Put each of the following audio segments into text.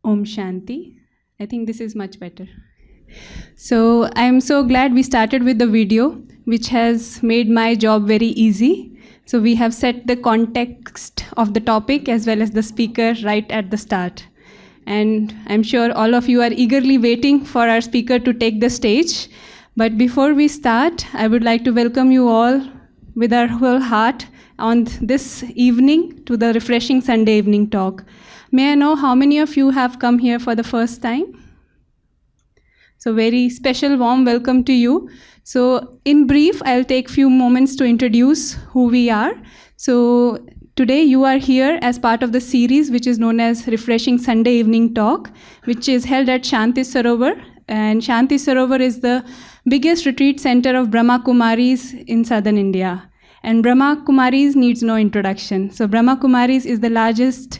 Om Shanti. I think this is much better. So I'm so glad we started with the video, which has made my job very easy. So we have set the context of the topic as well as the speaker right at the start. And I'm sure all of you are eagerly waiting for our speaker to take the stage. But before we start, I would like to welcome you all with our whole heart on this evening to the Refreshing Sunday Evening Talk. May I know how many of you have come here for the first time? So very special warm welcome to you. So in brief, I'll take few moments to introduce who we are. So today you are here as part of the series which is known as Refreshing Sunday Evening Talk, which is held at Shanti Sarovar. And Shanti Sarovar is the biggest retreat center of Brahma Kumaris in southern India. And Brahma Kumaris needs no introduction. So Brahma Kumaris is the largest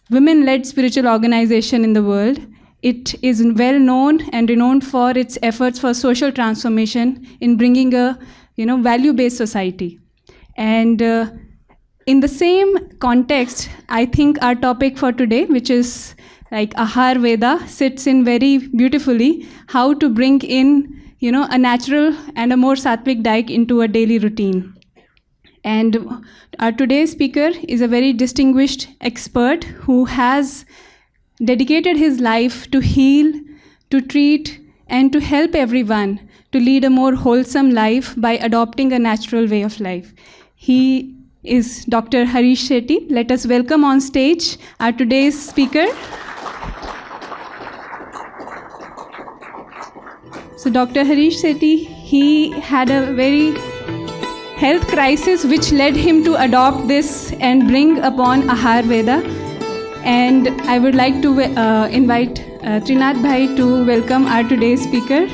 women-led spiritual organization in the world. It is well known and renowned for its efforts for social transformation in bringing a value-based society. And in the same context, I think our topic for today, which is like Ahar Veda, sits in very beautifully how to bring in a natural and a more sattvic diet into a daily routine. And our today's speaker is a very distinguished expert who has dedicated his life to heal, to treat, and to help everyone to lead a more wholesome life by adopting a natural way of life. He is Dr. Harish Shetty. Let us welcome on stage our today's speaker. So Dr. Harish Shetty, he had a very health crisis which led him to adopt this and bring upon Ahar Veda. And I would like to invite Trinath Bhai to welcome our today's speaker.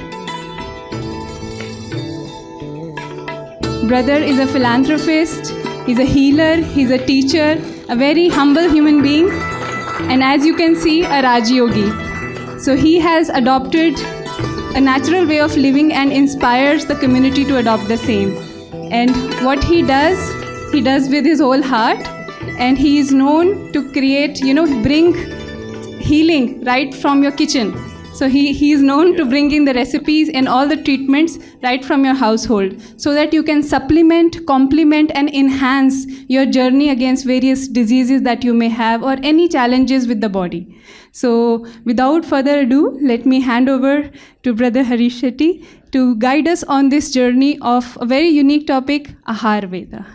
Brother is a philanthropist, he's a healer, he's a teacher, a very humble human being, and as you can see, a Raj Yogi. So he has adopted a natural way of living and inspires the community to adopt the same. And what he does with his whole heart, and he is known to create, bring healing right from your kitchen. So he is known to bring in the recipes and all the treatments right from your household so that you can supplement, complement, and enhance your journey against various diseases that you may have or any challenges with the body. So without further ado, let me hand over to Brother Harish Shetty to guide us on this journey of a very unique topic, Ahar Veda.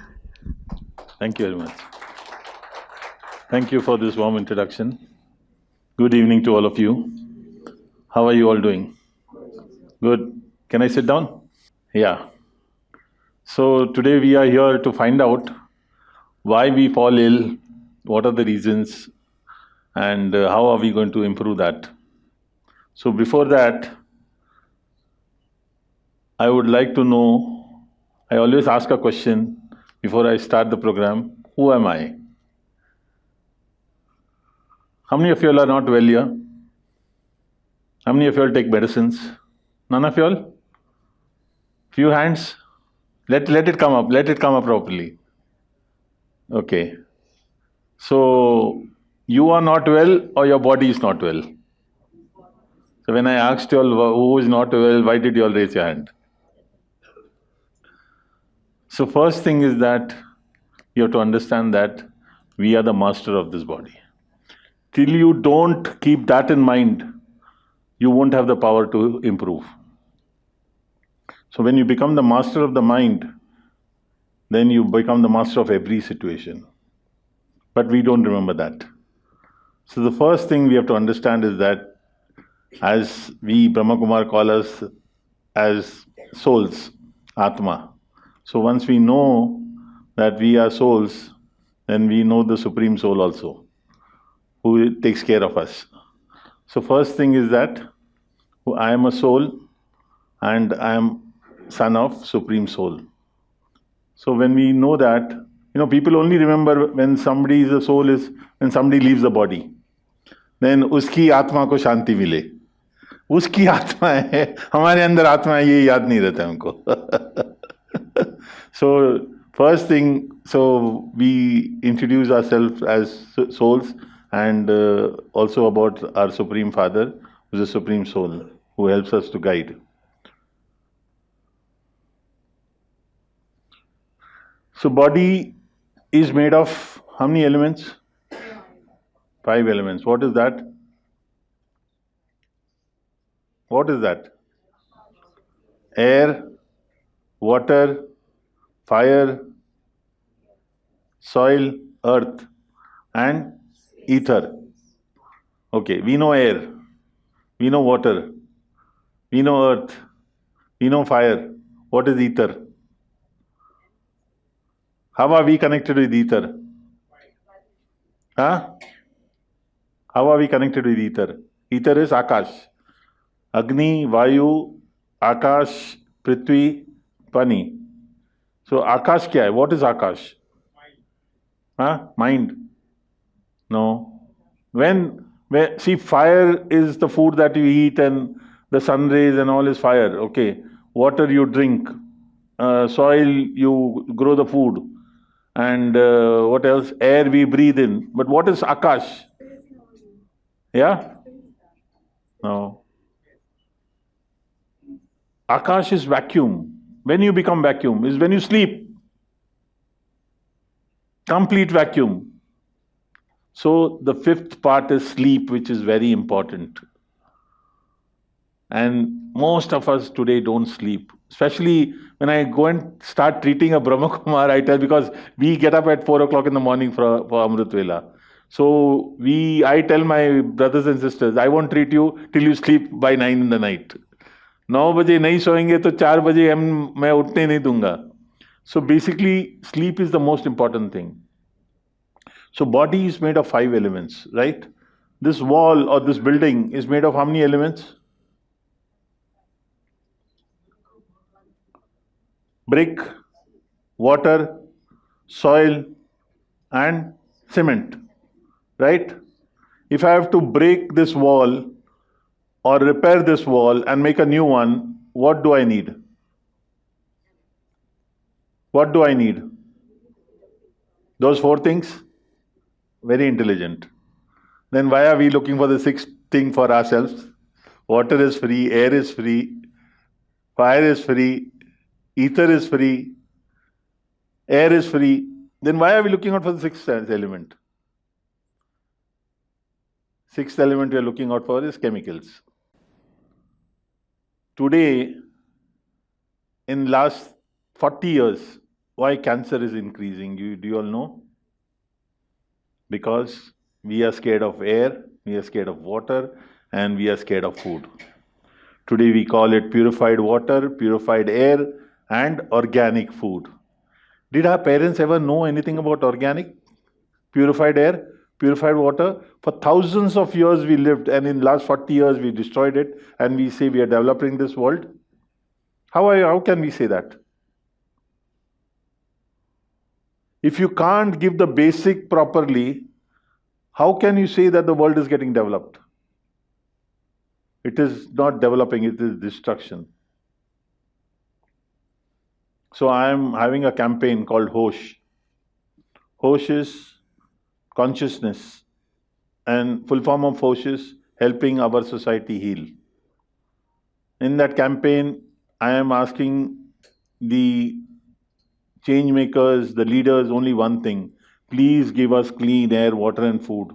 Thank you very much. Thank you for this warm introduction. Good evening to all of you. How are you all doing? Good. Can I sit down? Yeah. So today we are here to find out why we fall ill, what are the reasons, and how are we going to improve that. So before that, I would like to know, I always ask a question before I start the program, who am I? How many of you all are not well here? How many of you all take medicines? None of you all? Few hands? Let it come up. Let it come up properly. Okay. So, you are not well or your body is not well? So when I asked you all who is not well, why did you all raise your hand? So first thing is that you have to understand that we are the master of this body. Till you don't keep that in mind, you won't have the power to improve. So when you become the master of the mind, then you become the master of every situation. But we don't remember that. So the first thing we have to understand is that as we Brahma Kumar call us as souls, Atma. So once we know that we are souls, then we know the Supreme Soul also, who takes care of us. So first thing is that I am a soul and I am son of Supreme Soul. So when we know that, people only remember when somebody is a soul is when somebody leaves the body. Then uski atma ko shanti mile. Uski atma hai, हमारे अंदर आत्मा है, ये याद नहीं रहता हमको. So first thing, so we introduce ourselves as souls and also about our Supreme Father, who is the Supreme Soul, who helps us to guide. So body is made of how many elements? 5 elements. What is that? What is that? Air, water, fire, soil, earth, and ether. Okay, we know air, we know water, we know earth, we know fire. What is ether? How are we connected with ether? Huh? How are we connected with ether? Ether is Akash. Agni, Vayu, Akash, Prithvi, Pani. So Akash kya hai? What is Akash? Huh? Mind. No. See, fire is the food that you eat, and the sun rays and all is fire. Okay. Water you drink. Soil you grow the food. And what else? Air we breathe in. But what is Akash? Yeah? No. Akash is vacuum. When you become vacuum is when you sleep. Complete vacuum. So the 5th part is sleep, which is very important. And most of us today don't sleep. Especially when I go and start treating a Brahma Kumar, I tell, because we get up at 4 o'clock in the morning for Amrit Vela. So I tell my brothers and sisters, I won't treat you till you sleep by 9 in the night. 9 बजे नहीं सोएंगे तो 4 बजे मैं उठने नहीं दूंगा. So basically, sleep is the most important thing. So body is made of 5 elements, right? This wall or this building is made of how many elements? Brick, water, soil, and cement, right? If I have to break this wall or repair this wall and make a new one, what do I need? What do I need? Those 4 things? Very intelligent. Then why are we looking for the 6th thing for ourselves? Water is free, air is free, fire is free, ether is free, air is free. Then why are we looking out for the 6th element? 6th element we are looking out for is chemicals. Today, in last 40 years, why cancer is increasing? Do you all know? Because we are scared of air, we are scared of water, and we are scared of food. Today we call it purified water, purified air, and organic food. Did our parents ever know anything about organic? Purified air, purified water? For thousands of years we lived, and in last 40 years we destroyed it, and we say we are developing this world. How can we say that? If you can't give the basic properly, how can you say that the world is getting developed? It is not developing, it is destruction. So I am having a campaign called Hosh. Hosh is consciousness, and full form of Hosh is helping our society heal. In that campaign, I am asking the change makers, the leaders, only one thing. Please give us clean air, water, and food.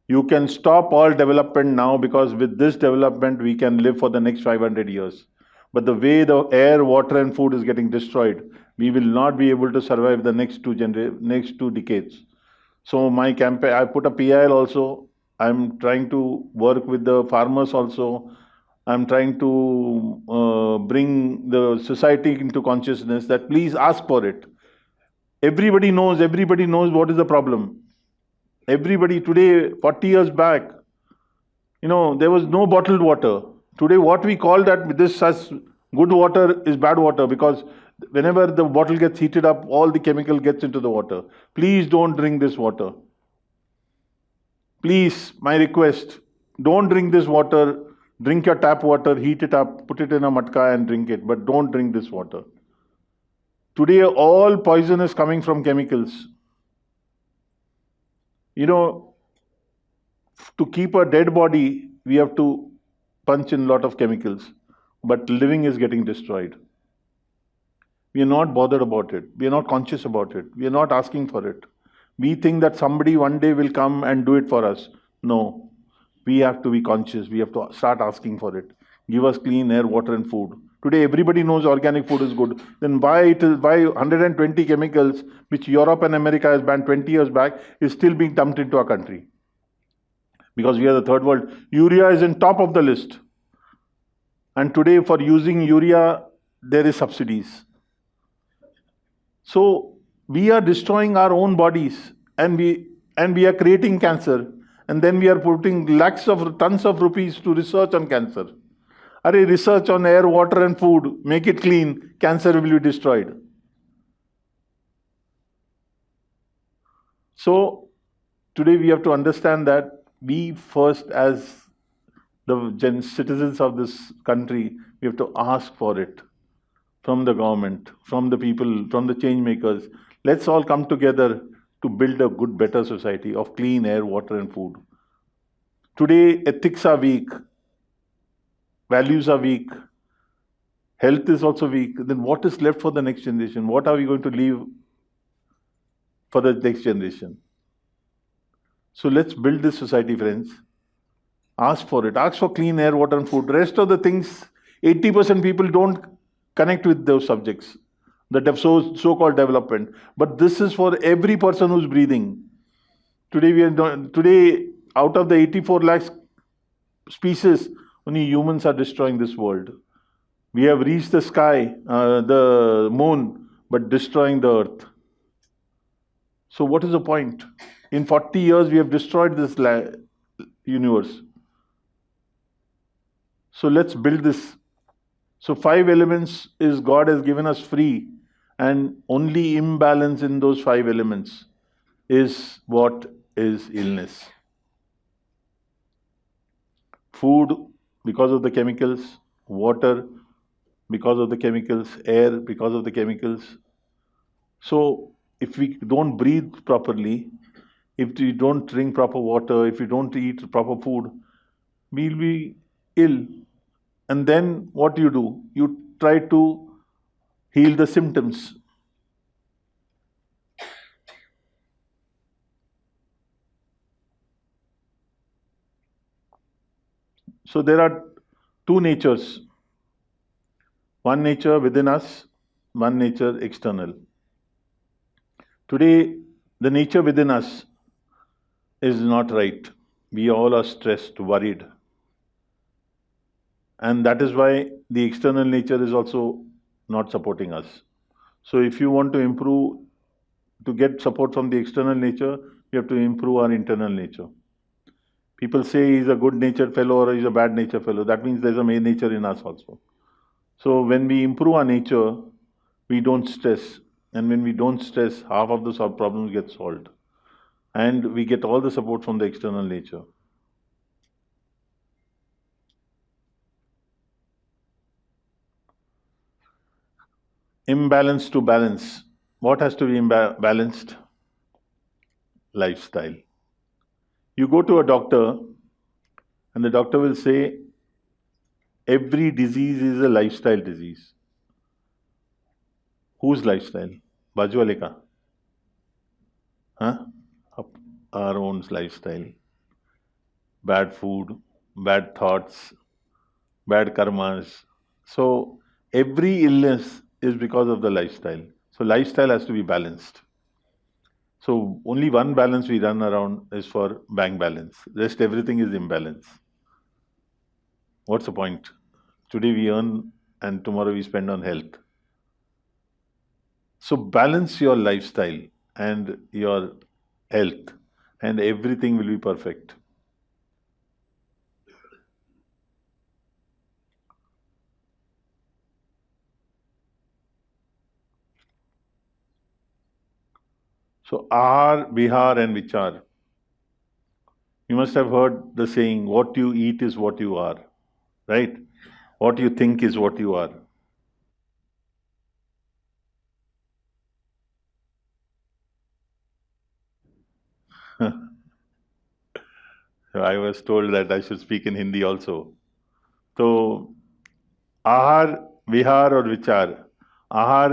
You can stop all development now, because with this development we can live for the next 500 years. But the way the air, water, and food is getting destroyed, we will not be able to survive the next 2 decades. So my campaign, I put a PIL also. I'm trying to work with the farmers also. I'm trying to bring the society into consciousness that please ask for it. Everybody knows what is the problem. Everybody today, 40 years back, there was no bottled water. Today, what we call that this as good water is bad water, because whenever the bottle gets heated up, all the chemical gets into the water. Please don't drink this water. Please, my request, don't drink this water. Drink your tap water, heat it up, put it in a matka and drink it, but don't drink this water. Today, all poison is coming from chemicals. To keep a dead body, we have to punch in a lot of chemicals, but living is getting destroyed. We are not bothered about it. We are not conscious about it. We are not asking for it. We think that somebody one day will come and do it for us. No, we have to be conscious. We have to start asking for it. Give us clean air, water, and food. Today, everybody knows organic food is good. Then why 120 chemicals, which Europe and America has banned 20 years back, is still being dumped into our country? Because we are the third world. Urea is in top of the list. And today, for using urea, there is subsidies. So we are destroying our own bodies, and we are creating cancer, and then we are putting lakhs of tons of rupees to research on cancer. Are research on air, water, and food, make it clean, cancer will be destroyed. So today we have to understand that we first, as the citizens of this country, we have to ask for it from the government, from the people, from the change makers. Let's all come together to build a good, better society of clean air, water, and food. Today, ethics are weak, values are weak, health is also weak. Then what is left for the next generation? What are we going to leave for the next generation? So let's build this society, friends. Ask for it. Ask for clean air, water, and food. Rest of the things, 80% people don't connect with those subjects that have so-called development. But this is for every person who's breathing. Today, out of the 84 lakhs species, only humans are destroying this world. We have reached the sky, the moon, but destroying the earth. So what is the point? In 40 years, we have destroyed this universe. So let's build this. So 5 elements is God has given us free, and only imbalance in those 5 elements is what is illness. Food because of the chemicals, water because of the chemicals, air because of the chemicals. So if we don't breathe properly, if we don't drink proper water, if we don't eat proper food, we'll be ill. And then what do? You try to heal the symptoms. So there are two natures. One nature within us, one nature external. Today, the nature within us is not right. We all are stressed, worried. And that is why the external nature is also not supporting us. So if you want to improve, to get support from the external nature, we have to improve our internal nature. People say he's a good natured fellow or he's a bad natured fellow. That means there's a main nature in us also. So when we improve our nature, we don't stress. And when we don't stress, half of the problems get solved. And we get all the support from the external nature. Imbalance to balance. What has to be balanced? Lifestyle. You go to a doctor, and the doctor will say, every disease is a lifestyle disease. Whose lifestyle? Baju wale ka? Huh? Our own lifestyle. Bad food, bad thoughts, bad karmas. So every illness is because of the lifestyle. So lifestyle has to be balanced. So only one balance we run around is for bank balance. Rest everything is imbalance. What's the point? Today we earn and tomorrow we spend on health. So balance your lifestyle and your health, and everything will be perfect. So Ahar, Bihar, and Vichar. You must have heard the saying, what you eat is what you are, right? What you think is what you are. I was told that I should speak in Hindi also. तो आहार, विहार और विचार. आहार,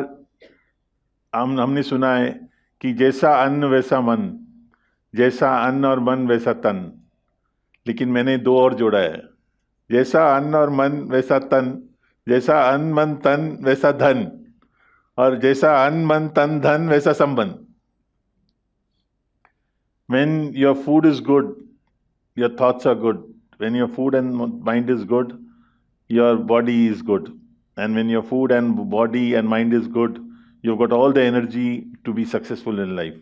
हमने सुना है कि जैसा अन्न वैसा मन, जैसा अन्न और मन वैसा तन. लेकिन मैंने दो और जोड़ा है, जैसा अन्न और मन वैसा तन, जैसा अन्न मन तन वैसा धन, और जैसा अन्न मन तन धन वैसा संबंध. When your food is good, your thoughts are good. When your food and mind is good, your body is good. And when your food and body and mind is good, you've got all the energy to be successful in life.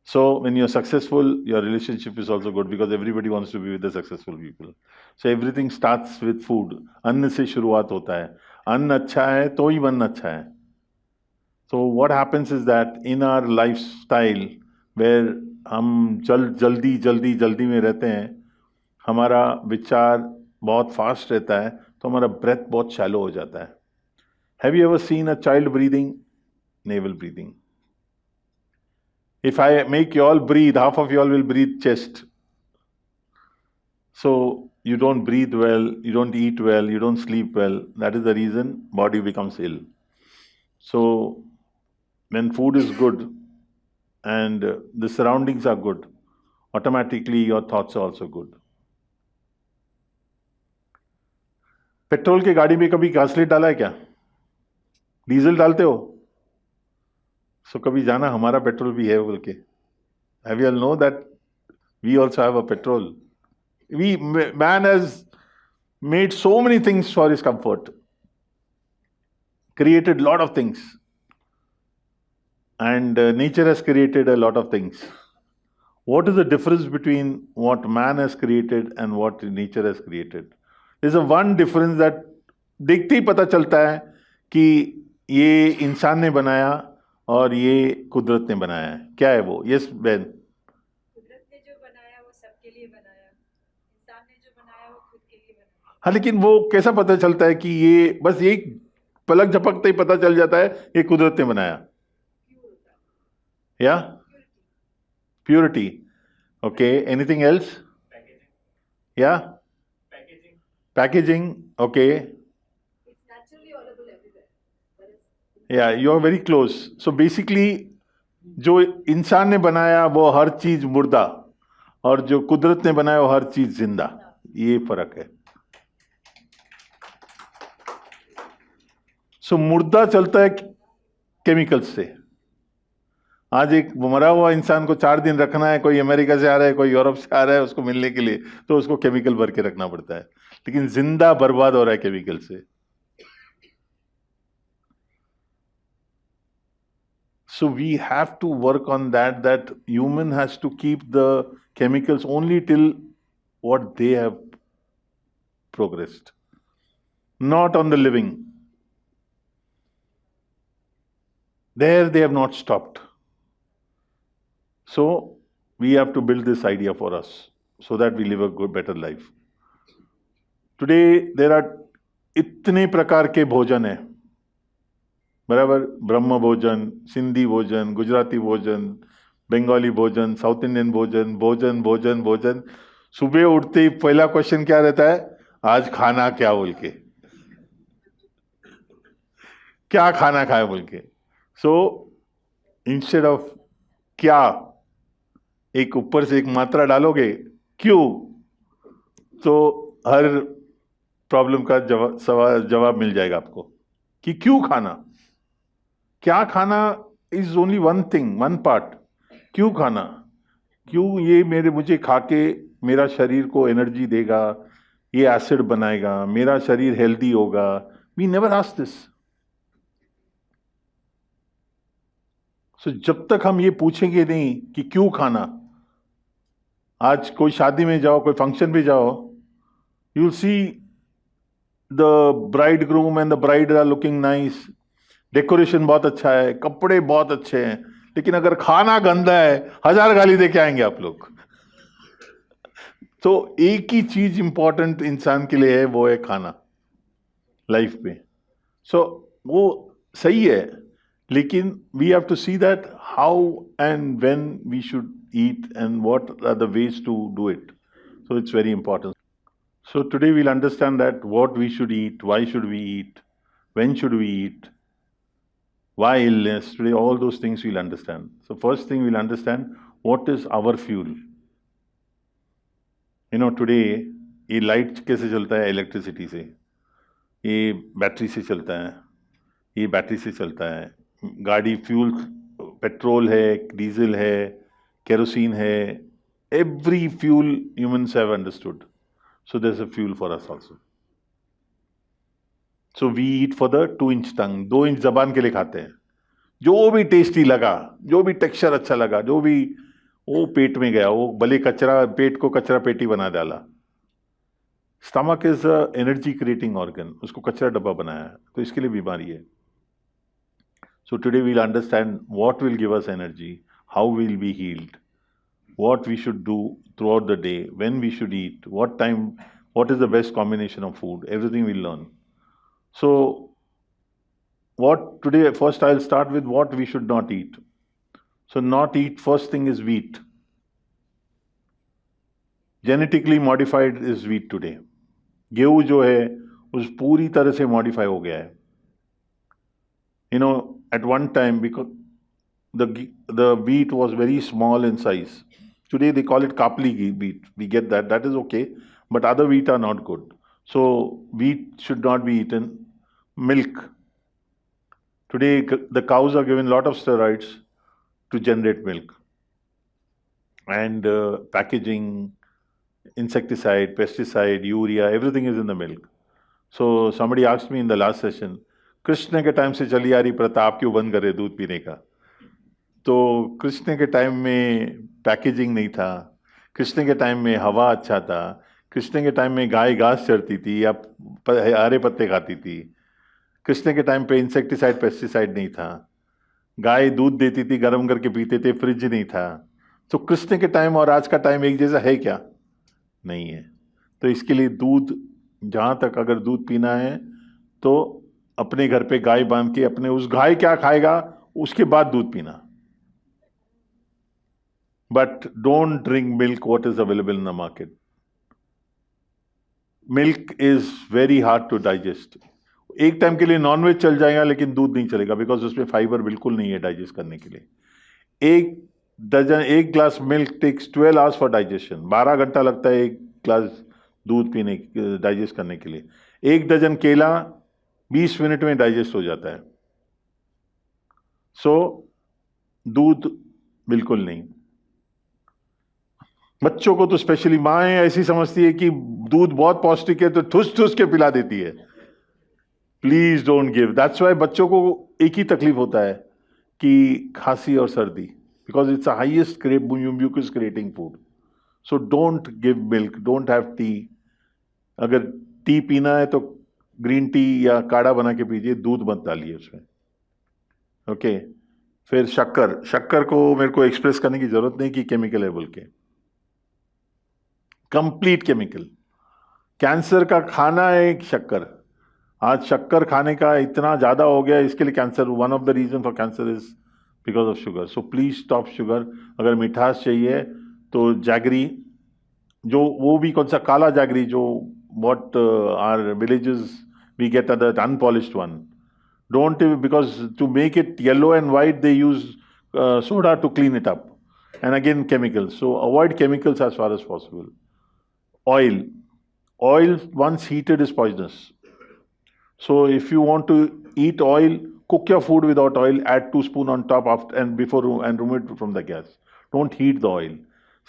So when you're successful, your relationship is also good because everybody wants to be with the successful people. So everything starts with food. अन्न से शुरुआत होता है. अन्न अच्छा है तो ही मन अच्छा है. So what happens is that in our lifestyle, where हम जल्दी में रहते हैं, हमारा विचार बहुत फास्ट रहता है, तो हमारा ब्रेथ बहुत शैलो हो जाता है. Have you ever seen a child breathing? Navel breathing. If I make you all breathe, half of you all will breathe chest. So you don't breathe well, you don't eat well, you don't sleep well. That is the reason body becomes ill. So when food is good and the surroundings are good, automatically your thoughts are also good. Petrol की गाड़ी में कभी गासलेट डाला है क्या? Diesel डालते हो? सो कभी जाना हमारा पेट्रोल भी है बोल के. Have you all know that we also have a petrol? Man has made so many things for his comfort, created lot of things, and nature has created a lot of things. What is the difference between what man has created and what nature has created? There's a one difference that देखते ही पता चलता है कि ये इंसान ने बनाया और ये कुदरत ने बनाया है. क्या है वो? यस बहन. कुदरत ने जो बनाया वो सबके लिए बनाया, इंसान ने जो बनाया वो खुद के लिए बनाया. हाँ, लेकिन वो कैसा पता चलता है कि ये बस एक पलक झपकते ही पता चल जाता है ये कुदरत ने बनाया? या प्योरिटी. Okay, anything else? या packaging. Okay, It's naturally audible everywhere, but it's yeah you are very close. So basically जो इंसान ने बनाया वो हर चीज मुर्दा, और जो कुदरत ने बनाया वो हर चीज जिंदा. ये फर्क है. सो मुर्दा चलता है केमिकल्स से. आज एक मरा हुआ इंसान को 4 दिन रखना है, कोई अमेरिका से आ रहा है, कोई यूरोप से आ रहा है उसको मिलने के लिए, तो उसको केमिकल भर के रखना पड़ता है. लेकिन जिंदा बर्बाद हो रहा है केमिकल से. So we have to work on that human has to keep the chemicals only till what they have progressed, not on the living. There they have not stopped. So we have to build this idea for us so that we live a good, better life. Today there are इतने प्रकार के भोजन है, बराबर. ब्रह्म भोजन, सिंधी भोजन, गुजराती भोजन, बंगाली भोजन, साउथ इंडियन भोजन, भोजन भोजन भोजन. सुबह उठते ही पहला क्वेश्चन क्या रहता है? आज खाना क्या बोल के, क्या खाना खाए बोल के. सो इंस्टेड ऑफ क्या, एक ऊपर से एक मात्रा डालोगे क्यों, तो हर प्रॉब्लम का जवाब मिल जाएगा आपको कि क्यों खाना. क्या खाना is only one thing, one part. क्यों खाना, क्यों ये मुझे खा के मेरा शरीर को एनर्जी देगा, ये एसिड बनाएगा, मेरा शरीर हेल्दी होगा. We never ask this. So जब तक हम ये पूछेंगे नहीं कि क्यों खाना. आज कोई शादी में जाओ, कोई फंक्शन पे जाओ, you will see the bride groom and the bride are looking nice, decoration बहुत अच्छा है, कपड़े बहुत अच्छे हैं, लेकिन अगर खाना गंदा है 1000 गाली दे के आएंगे आप लोग. तो एक ही चीज इंपॉर्टेंट इंसान के लिए है, वो है खाना लाइफ में. सो वो सही है, लेकिन we have to see that how and when we should eat and what are the ways to do it. So it's very important. So today we'll understand that what we should eat, why should we eat, when should we eat, why illness. Today all those things we'll understand. So first thing we'll understand what is our fuel. Today ये light कैसे चलता है? Electricity से, ये battery से चलता है, ये बैटरी से चलता है. गाड़ी फ्यूल पेट्रोल है, डीजल है, केरोसिन है. Every fuel humans have understood. So there's a fuel for us also. So we eat for the 2-inch tongue. 2 inch जबान के लिए खाते हैं. जो भी टेस्टी लगा, जो भी टेक्सचर अच्छा लगा, जो भी वो पेट में गया, वो भले कचरा, पेट को कचरा पेटी बना डाला. Stomach is a energy creating organ. उसको कचरा डब्बा बनाया है, तो इसके लिए बीमारी है. So today we'll understand what will give us energy, how we'll be healed, what we should do throughout the day, when we should eat, what time, what is the best combination of food. Everything we'll learn. So what today, first I'll start with what we should not eat. So not eat, first thing is wheat. Genetically modified is wheat today. गेहूं जो है उस पूरी तरह से modify हो गया है. At one time, because the wheat was very small in size. Today they call it kapli wheat. We get that. That is okay. But other wheat are not good. So wheat should not be eaten. Milk. Today the cows are given a lot of steroids to generate milk. And packaging, insecticide, pesticide, urea, everything is in the milk. So somebody asked me in the last session, Krishna के time से चली आ रही प्रथा आप क्यों बंद करे दूध पीने का? तो कृष्ण के टाइम में पैकेजिंग नहीं था, कृष्ण के टाइम में हवा अच्छा था, कृष्ण के टाइम में गाय घास चरती थी या हरे पत्ते खाती थी, कृष्ण के टाइम पे इंसेक्टिसाइड पेस्टिसाइड नहीं था, गाय दूध देती थी, गर्म करके पीते थे, फ्रिज नहीं था. तो कृष्ण के टाइम और आज का टाइम एक जैसा है क्या? नहीं है. तो इसके लिए दूध, जहाँ तक अगर दूध पीना है तो अपने घर पे गाय बांध के, अपने उस गाय क्या खाएगा उसके बाद दूध पीना. But don't drink milk what is available in the market. Milk is very hard to digest. एक टाइम के लिए नॉनवेज चल जाएगा लेकिन दूध नहीं चलेगा, बिकॉज उसमें फाइबर बिल्कुल नहीं है डाइजेस्ट करने के लिए. एक glass milk takes 12 hours for digestion. 12 घंटा लगता है एक ग्लास दूध पीने, डाइजेस्ट करने के लिए. 1 डजन केला 20 मिनट में डाइजेस्ट हो जाता है. सो दूध बिल्कुल नहीं. बच्चों को तो स्पेशली माएँ ऐसी समझती है कि दूध बहुत पौष्टिक है तो ठुस ठुस के पिला देती है. Please don't give. That's why बच्चों को एक ही तकलीफ होता है कि खांसी और सर्दी, because it's a highest mucus creating food. So don't give milk, don't have tea. अगर टी पीना है तो ग्रीन टी या काढ़ा बना के पीजिए, दूध मत डालिए उसमें. ओके. फिर शक्कर को मेरे को एक्सप्रेस करने की जरूरत नहीं कि केमिकल है बोल के. Complete chemical. कैंसर का खाना है शक्कर. आज शक्कर खाने का इतना ज्यादा हो गया, इसके लिए cancer, one of the reason for cancer is because of sugar. So please stop sugar. अगर मिठास चाहिए तो जैगरी, जो वो भी कौन सा काला जैगरी, जो what our villages we get the unpolished one. Don't, because to make it yellow and white they use soda to clean it up, and again chemicals. So avoid chemicals as far as possible. Oil once heated is poisonous. So if you want to eat oil, cook your food without oil, add 2 spoons on top after and before and remove it from the gas. Don't heat the oil.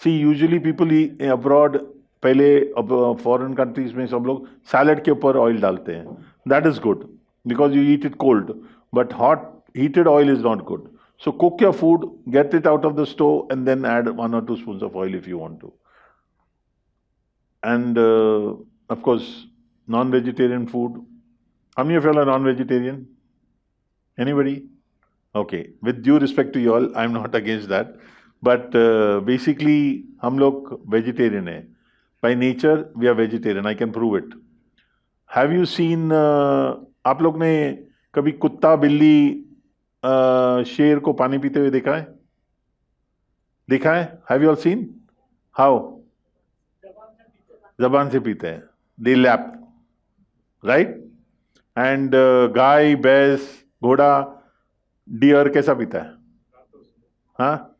See, usually people abroad, पहले अब foreign countries में सब लोग salad के ऊपर oil डालते हैं. That is good because you eat it cold, but hot heated oil is not good. So cook your food, get it out of the stove and then add 1 or 2 spoons of oil if you want to. And of course non vegetarian food. How many of you are non vegetarian? Anybody? Okay. With due respect to you all, I am not against that, but basically हम लोग vegetarian है. By nature, we are vegetarian. I can prove it. Have you seen? आप लोग ने कभी कुत्ता, बिल्ली, शेर को पानी पीते हुए देखा है? देखा है? Have you all seen? How? जबान से पीते हैं, दे लैप, राइट? एंड गाय, भैंस, घोड़ा, डियर कैसा पीता है? हाँ,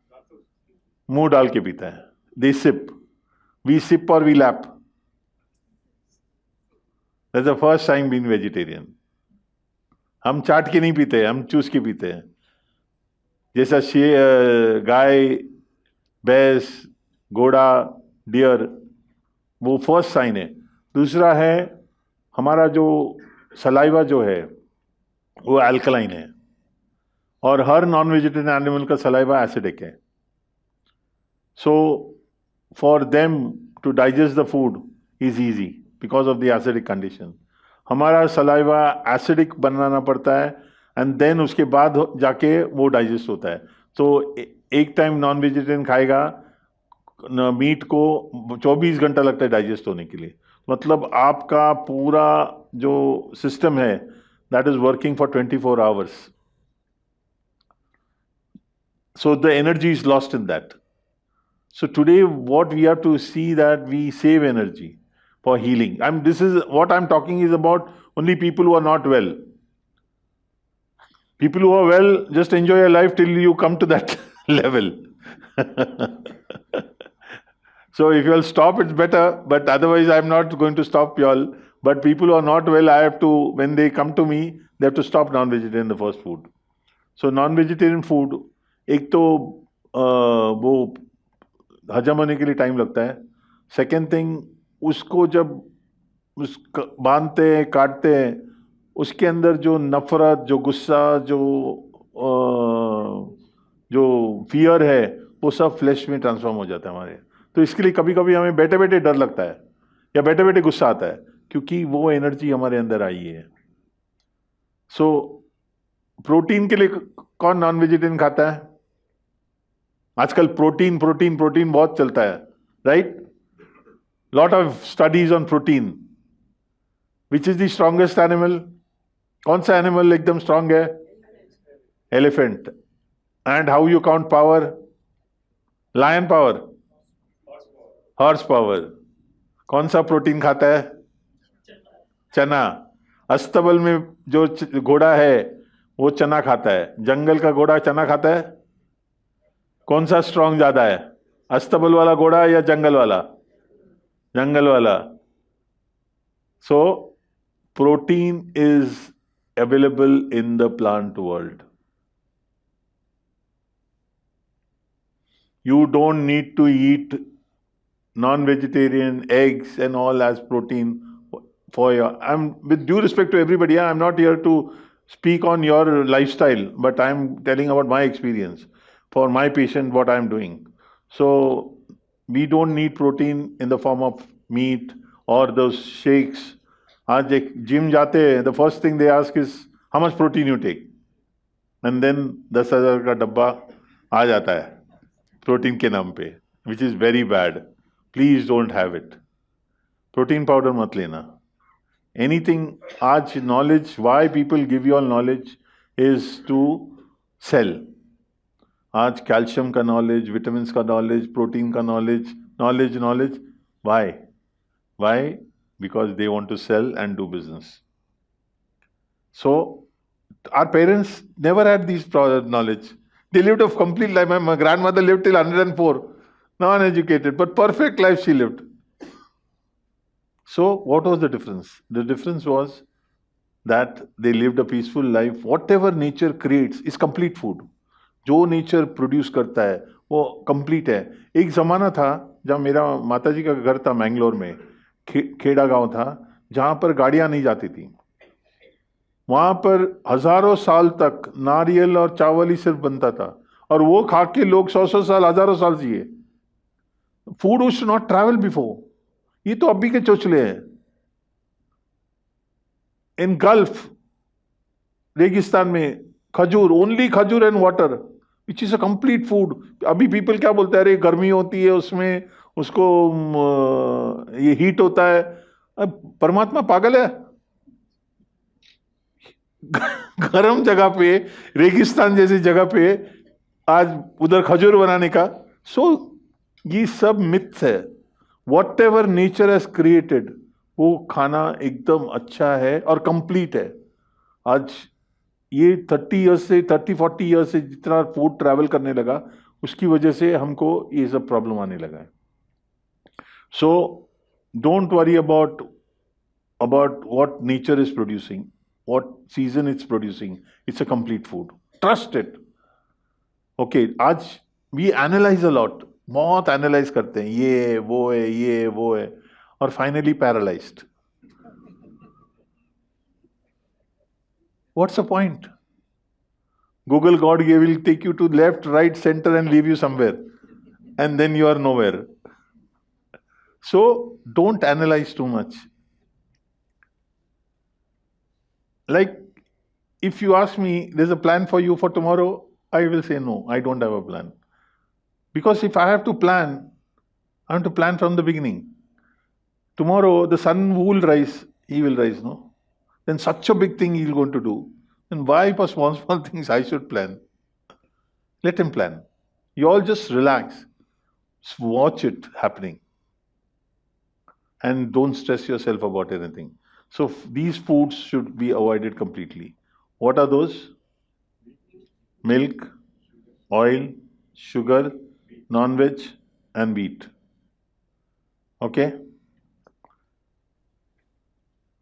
मुंह डाल के पीता है, दे सिप. वी सिप और we lap. That's the first time being vegetarian. हम चाट के नहीं पीते, हम चूस के पीते हैं. जैसा गाय, भैंस, घोड़ा, डियर, वो फर्स्ट साइन है. दूसरा है हमारा जो सलाइवा जो है वो अल्कलाइन है, और हर नॉन वेजिटेरियन एनिमल का सलाइवा एसिडिक है. So for them to digest the food is easy because of the acidic condition. हमारा सलाइवा एसिडिक बनाना पड़ता है एंड देन उसके बाद जाके वो डाइजेस्ट होता है. तो एक टाइम नॉन वेजिटेरियन खाएगा मीट को 24 घंटा लगता है डाइजेस्ट होने के लिए. मतलब आपका पूरा जो सिस्टम है that is working for 24 hours. So the energy is lost in that. So today what we have to see that we save energy for healing. This is what I'm talking is about only people who are not well. People who are well, just enjoy your life till you come to that level. So if you'll stop, it's better, but otherwise I'm not going to stop you all. But people who are not well, I have to, when they come to me, they have to stop non-vegetarian, the first food. So non-vegetarian food, एक तो वो हजम होने के लिए time लगता है. Second thing, उसको जब बांधते हैं, काटते हैं, उसके अंदर जो नफरत, जो गुस्सा, जो फियर है, वो सब फ्लैश में ट्रांसफॉर्म हो जाता है हमारे. तो इसके लिए कभी कभी हमें बैठे बैठे डर लगता है या बैठे बैठे गुस्सा आता है, क्योंकि वो एनर्जी हमारे अंदर आई है. सो प्रोटीन के लिए कौन नॉन वेजिटेरियन खाता है? आजकल प्रोटीन प्रोटीन प्रोटीन बहुत चलता है, right? Lot of studies on protein. Which is the strongest animal? कौन सा एनिमल एकदम स्ट्रांग है? Elephant. And how you count power? Lion power, horse power. कौन सा प्रोटीन खाता है? चना. अस्तबल में जो घोड़ा है वो चना खाता है, जंगल का घोड़ा चना खाता है. कौन सा स्ट्रांग ज्यादा है, अस्तबल वाला घोड़ा या जंगल वाला? जंगल वाला. So protein is available in the plant world. You don't need to eat non-vegetarian eggs and all as protein for your. I'm with due respect to everybody. I'm not here to speak on your lifestyle, but I'm telling about my experience for my patient what I'm doing. So we don't need protein in the form of meat or those shakes. आज एक gym जाते हैं, the first thing they ask is how much protein you take, and then 10,000 का डब्बा आ जाता है protein के नाम पे, which is very bad. Please don't have it. Protein powder मत लेना. एनीथिंग. आज knowledge, why people give you all knowledge is to sell. आज कैल्शियम का नॉलेज, विटामिन का नॉलेज, प्रोटीन का knowledge, knowledge knowledge. Why? Why? Because they want to sell and do business. So our parents never had this knowledge. They lived a complete life. My grandmother lived till 104, non-educated, but perfect life she lived. So what was the difference? The difference was that they lived a peaceful life. Whatever nature creates is complete food. जो nature produce करता है वो complete है. एक ज़माना था जब मेरा माताजी का घर था मैंगलोर में, खेड़ा गांव था, जहाँ पर गाड़ियाँ नहीं जाती थी. वहां पर हजारों साल तक नारियल और चावल ही सिर्फ बनता था, और वो खा के लोग 100 साल, हजारों साल जिए. Food would not travel before. ये तो अभी के चोचले हैं. इन गल्फ रेगिस्तान में खजूर, ओनली खजूर and water, which is a complete food. अभी पीपल क्या बोलते हैं, अरे गर्मी होती है उसमें, उसको ये हीट होता है. परमात्मा पागल है? गर्म जगह पे, रेगिस्तान जैसी जगह पे आज उधर खजूर बनाने का. सो ये सब मिथ्स है. Whatever nature has created, वो खाना एकदम अच्छा है और कंप्लीट है. आज ये 30-40 ईयर्स से जितना फूड ट्रैवल करने लगा, उसकी वजह से हमको ये सब प्रॉब्लम आने लगा है. So don't worry about what nature is producing, what season it's producing. It's a complete food. Trust it. Okay, आज we analyze a lot. बहुत एनालाइज करते हैं, ये वो है, और finally paralysed. What's the point? Google God will take you to left, right, center and leave you somewhere. And then you are nowhere. So don't analyze too much. Like, if you ask me, there's a plan for you for tomorrow, I will say no, I don't have a plan. Because if I have to plan, I have to plan from the beginning. Tomorrow the sun will rise, he will rise, no? Then such a big thing he's going to do. Then why for small things I should plan? Let him plan. You all just relax. Watch it happening. And don't stress yourself about anything. So these foods should be avoided completely. What are those? Milk, oil, sugar, non-veg and wheat. Okay?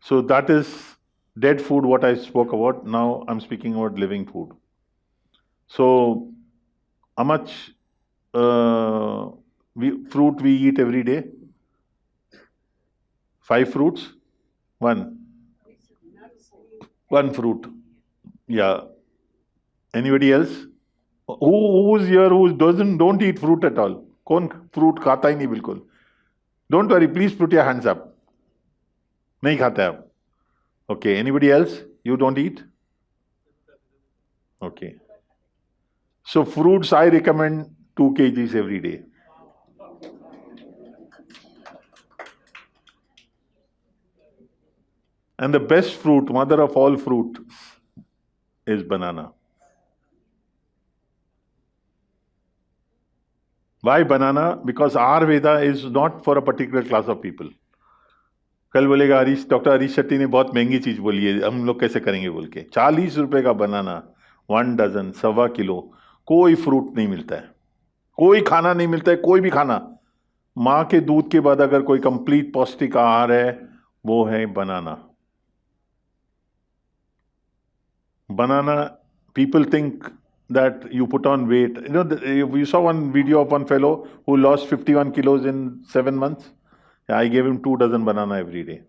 So that is dead food, what I spoke about. Now I'm speaking about living food. So how much fruit we eat every day? 5 fruits? 1. 1 fruit. Yeah. Anybody else? Who's here who don't eat fruit at all? कौन fruit खाता ही नहीं बिल्कुल? Don't worry, please put your hands up. नहीं खाते आप? Okay. Anybody else? You don't eat? Okay. So fruits I recommend 2 kgs every day. And the best fruit, mother of all fruit, is banana. Why banana? Because Ayurveda is not for a particular class of people. कल बोलेगा doctor Harish Shetty ने बहुत महंगी चीज बोली है, हम लोग कैसे करेंगे बोल के. 40 रुपए का बनाना, 1 डजन, 1.25 किलो. कोई फ्रूट नहीं मिलता है, कोई खाना नहीं मिलता है, कोई भी खाना. माँ के दूध के बाद अगर कोई कंप्लीट पौष्टिक आहार है, वो है बनाना. Banana, people think that you put on weight. You saw one video of one fellow who lost 51 kilos in 7 months. I gave him 2 dozen banana every day.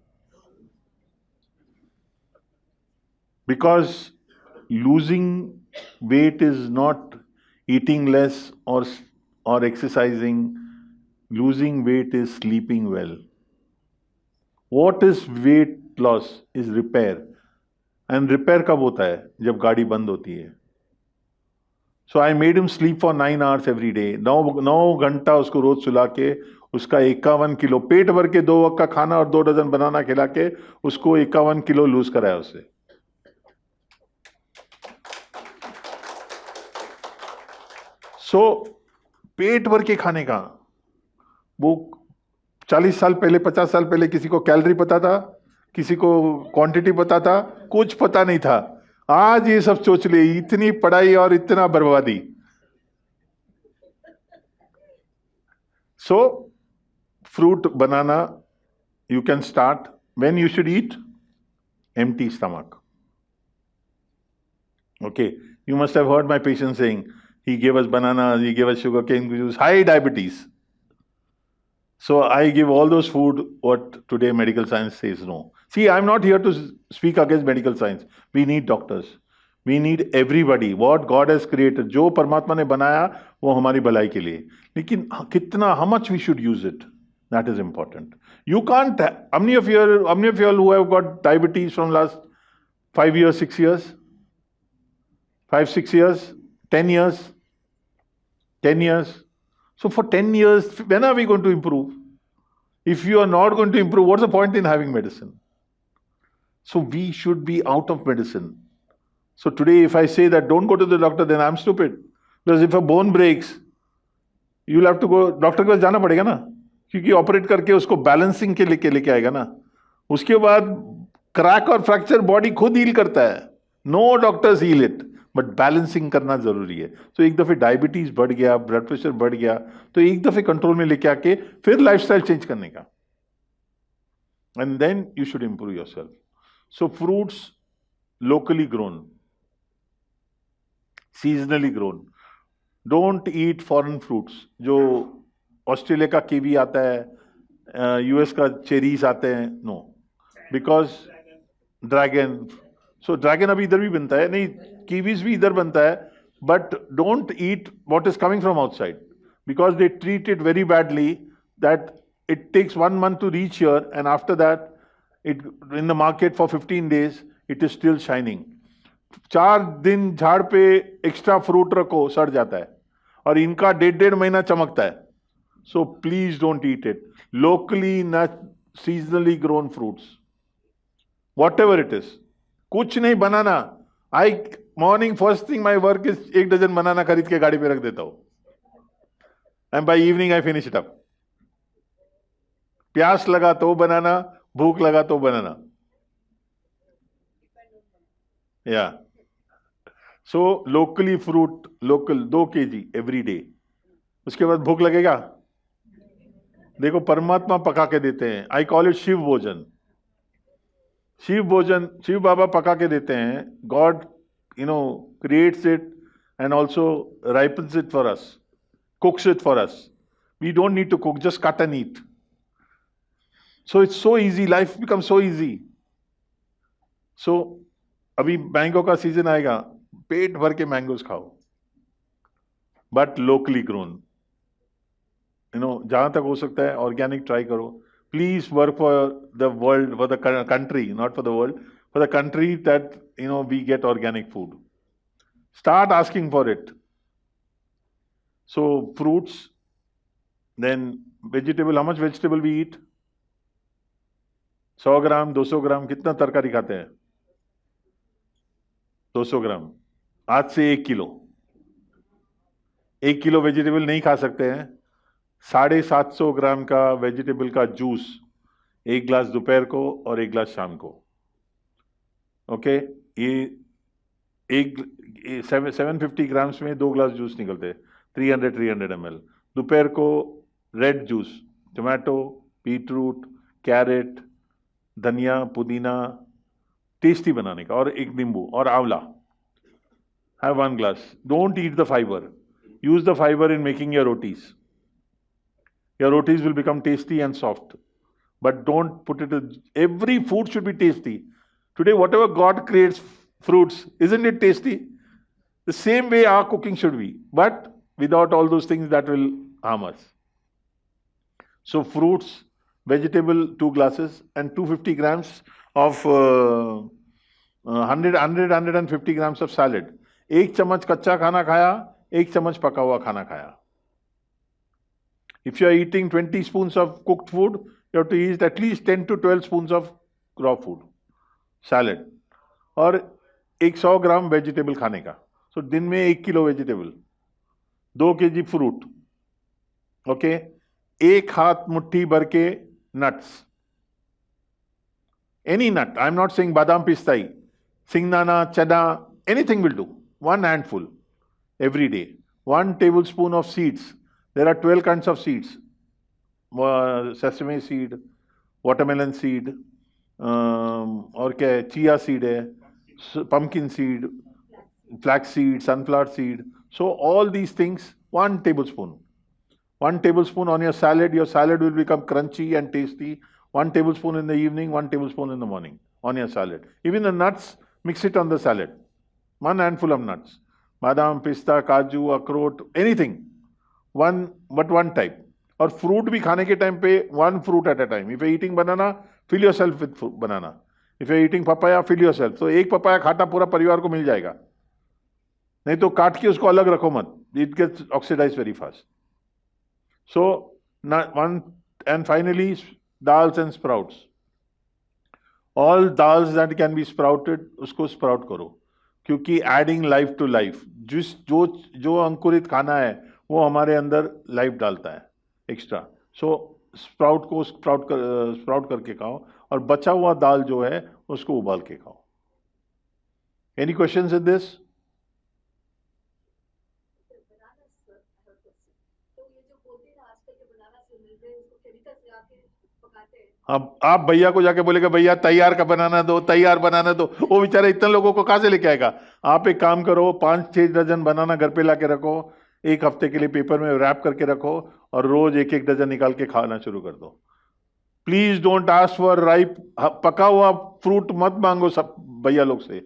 Because losing weight is not eating less or exercising. Losing weight is sleeping well. What is weight loss? Is repair. And repair कब होता है? जब गाड़ी बंद होती है. So I made him sleep for 9 hours every day. 9 घंटा उसको रोज सुला के, उसका 51 किलो, पेट भर के 2 वक्त का खाना और 2 डजन बनाना खिला के उसको 51 किलो लूज कराया उससे. So पेट भर के खाने का, वो 40 साल पहले, 50 साल पहले किसी को कैलोरी पता था, किसी को क्वांटिटी पता था, कुछ पता नहीं था. आज ये सब सोच ले, इतनी पढ़ाई और इतना बर्बादी. So fruit, banana, you can start. When you should eat? Empty stomach. Okay, you must have heard my patient saying, he gave us bananas, he gave us sugarcane juice, high diabetes. So I give all those food what today medical science says no. See, I'm not here to speak against medical science. We need doctors. We need everybody. What God has created, जो परमात्मा ने बनाया वो हमारी भलाई के लिए. लेकिन कितना, how much we should use it, that is important. You can't. How many of you all who have got diabetes from last 5 years, 6 years, 5, 6 years, 10 years, 10 years? So for 10 years, when are we going to improve? If you are not going to improve, what's the point in having medicine? So we should be out of medicine. So today, if I say that don't go to the doctor, then I'm stupid. Because if a bone breaks, you'll have to go, doctor के पास जाना पड़ेगा ना, क्योंकि operate करके उसको balancing के लेके आएगा ना। उसके बाद क्रैक और फ्रैक्चर बॉडी खुद हील करता है, no doctors heal it, but balancing करना जरूरी है। तो एक दफे डायबिटीज बढ़ गया, ब्लड प्रेशर बढ़ गया, तो एक दफे कंट्रोल में लेके आके फिर लाइफस्टाइल चेंज करने का, and then you should improve yourself. So fruits locally grown, seasonally grown. Don't eat foreign fruits. जो ऑस्ट्रेलिया का कीवी आता है, यूएस का चेरीज आते हैं, no, because dragon, so dragon अभी इधर भी बनता है, नहीं कीवीज भी इधर बनता है, but don't eat what is coming from outside, because they treat it very badly, that it takes 1 month to reach here, and after that it in the market for 15 days it is still shining. 4 दिन झाड़ पे extra fruit रखो, सड़ जाता है, और इनका 1.5 महीना चमकता है. So please don't eat it. Locally seasonally grown fruits, whatever it is. कुछ नहीं banana. I morning first thing my work is 1 dozen banana खरीद के गाड़ी पे रख देता हूं, and by evening I finish it up. प्यास लगा तो बनाना, भूख लगा तो banana. Yeah so locally fruit, local 2 kg every day. उसके बाद भूख लगेगा. देखो परमात्मा पका के देते हैं. आई कॉल इट शिव भोजन. शिव भोजन शिव बाबा पका के देते हैं. God creates it and also ripens it for us, cooks it for us. We don't need to cook, just cut and eat. So it's so easy, life becomes so easy. So अभी mango का season आएगा, पेट भर के mangoes खाओ, but locally grown. जहां तक हो सकता है ऑर्गेनिक ट्राई करो. Please work for the world, for the country, not for the world, for the country, that we get organic food. Start asking for it. So fruits, then vegetable. How much vegetable we eat? 100 ग्राम, 200 ग्राम. कितना तरकारी खाते हैं? 200 ग्राम. आज से 1 kilo. 1 kilo vegetable नहीं खा सकते हैं. 750 ग्राम का वेजिटेबल का जूस, 1 ग्लास दोपहर को और 1 ग्लास शाम को. ओके, ये 750 ग्राम्स में 2 ग्लास जूस निकलते हैं, 300 ml. दोपहर को red juice, tomato, beetroot, carrot, धनिया, पुदीना, टेस्टी बनाने का, और 1 नींबू और आंवला. Have 1 glass. Don't eat the fibre. Use the fibre in making your rotis. Your rotis will become tasty and soft, but don't put it. Every food should be tasty. Today what ever God creates fruits, isn't it tasty? The same way our cooking should be, but without all those things that will harm us. So fruits, vegetable 2 glasses, and 250 grams of 150 grams of salad. 1 चम्मच कच्चा खाना खाया, 1 चम्मच पका हुआ खाना खाया. If you are eating 20 spoons of cooked food, you have to eat at least 10 to 12 spoons of raw food, salad. और 100 ग्राम वेजिटेबल खाने का. सो दिन में 1 kilo vegetable, 2 kg fruit. Okay, 1 हाथ मुट्ठी भर के nuts, any nut. I am not saying badam, pista, singdana, chana, anything will do. 1 handful every day. 1 tablespoon of seeds. There are 12 kinds of seeds. Sesame seed, watermelon seed, और क्या है, चिया सीड है, pumpkin seed, flax seed, sunflower seed. So all these things, 1 tablespoon. 1 tablespoon on your salad. Your salad will become crunchy and tasty. 1 tablespoon in the evening, 1 tablespoon in the morning on your salad. Even the nuts, mix it on the salad. 1 handful of nuts. Badam, pista, kaju, akroot, anything. But one type. और fruit भी खाने के time पे 1 fruit at a time. If you're eating banana, fill yourself with banana. If you're eating papaya, fill yourself. So 1 papaya खाता पूरा परिवार को मिल जाएगा. नहीं तो काट के उसको अलग रखो मत. It gets oxidized very fast. So and finally dals and sprouts. All dals that can be sprouted, उसको sprout करो, क्योंकि adding life to life. जो अंकुरित खाना है वो हमारे अंदर लाइफ डालता है एक्स्ट्रा. सो स्प्राउट करके खाओ, और बचा हुआ दाल जो है उसको उबाल के खाओ. Any questions in this? अब आप भैया को जाके बोलेगा भैया तैयार का बनाना दो, तैयार बनाना दो, वो बेचारा इतने लोगों को कहां से लेके आएगा? आप एक काम करो, 5-6 डजन बनाना घर पे लाके रखो, एक हफ्ते के लिए पेपर में रैप करके रखो, और रोज एक एक डजन निकाल के खाना शुरू कर दो. Please don't ask for ripe, पका हुआ फ्रूट मत मांगो सब भैया लोग से.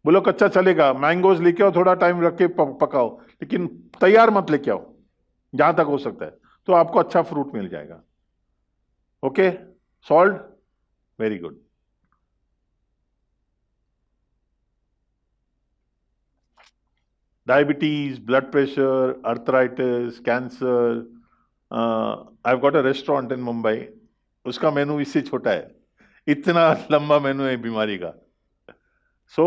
बोलो कच्चा चलेगा, मैंगोज लेके आओ, थोड़ा टाइम रख के पकाओ, लेकिन तैयार मत लेके आओ जहां तक हो सकता है, तो आपको अच्छा फ्रूट मिल जाएगा. Okay, solve, very good. Diabetes, blood pressure, arthritis, cancer. I've got a restaurant in Mumbai. उसका मेनू इससे छोटा है, इतना लंबा मेनू है बीमारी का. So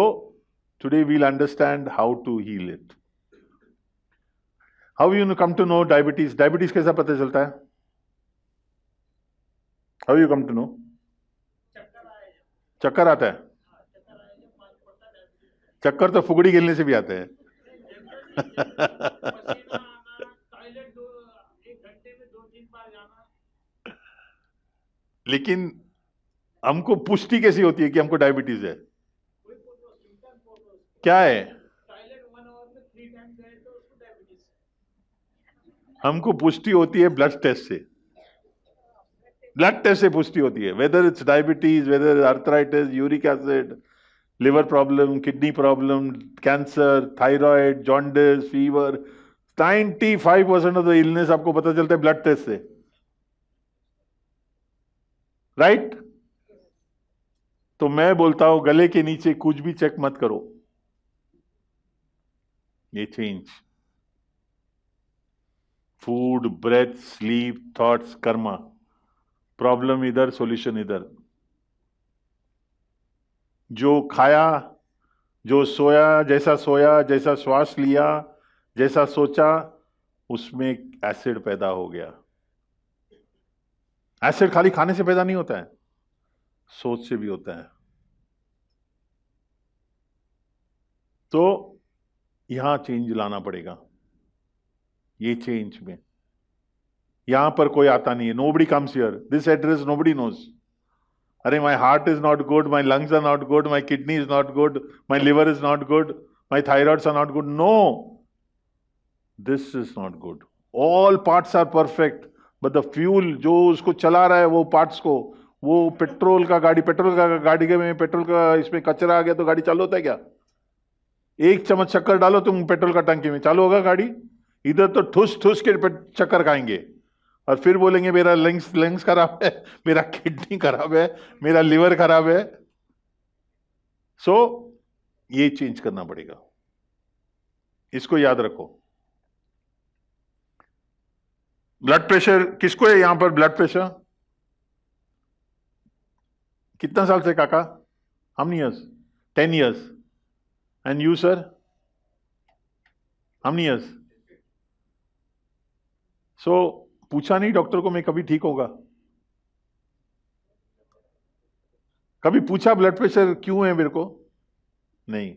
today we'll understand how to heal it. How you come to know diabetes? Diabetes कैसा पता चलता है? How you come to know? चक्कर आता है. चक्कर तो फुगड़ी खेलने से भी आते हैं. लेकिन हमको पुष्टि कैसी होती है कि हमको डायबिटीज है? क्या है? हमको पुष्टि होती है ब्लड टेस्ट से. ब्लड टेस्ट से पुष्टि होती है, whether it's diabetes, whether arthritis, uric acid, liver problem, kidney problem, cancer, thyroid, jaundice, fever. 95% of the illness आपको पता चलता है ब्लड टेस्ट से, राइट? तो मैं बोलता हूं गले के नीचे कुछ भी चेक मत करो. ये change, food, breath, sleep, thoughts, karma. Problem इधर, सॉल्यूशन इधर. जो खाया, जो सोया, जैसा श्वास लिया, जैसा सोचा, उसमें एसिड पैदा हो गया. एसिड खाली खाने से पैदा नहीं होता है, सोच से भी होता है. तो यहां चेंज लाना पड़ेगा. ये चेंज में यहां पर कोई आता नहीं है. Nobody comes here, this address nobody knows. अरे my heart is not good, my lungs are not good, my kidney is not good, my liver is not good, my thyroids are not good. No, this is not good. All parts are perfect, but the fuel जो उसको चला रहा है वो parts को, वो petrol का गाड़ी में पेट्रोल का इसमें कचरा आ गया तो गाड़ी चालू होता है क्या? एक चम्मच शक्कर डालो तुम पेट्रोल का टंकी में, चालू होगा गाड़ी? इधर तो ठुस ठुस के चक्कर खाएंगे, और फिर बोलेंगे मेरा लंग्स खराब है, मेरा किडनी खराब है, मेरा लिवर खराब है. सो ये चेंज करना पड़ेगा, इसको याद रखो. ब्लड प्रेशर किसको है यहां पर? ब्लड प्रेशर कितना साल से काका? How many years? 10 years. And you sir, how many years? So पूछा नहीं डॉक्टर को मैं कभी ठीक होगा? कभी पूछा ब्लड प्रेशर क्यों है मेरे को? नहीं.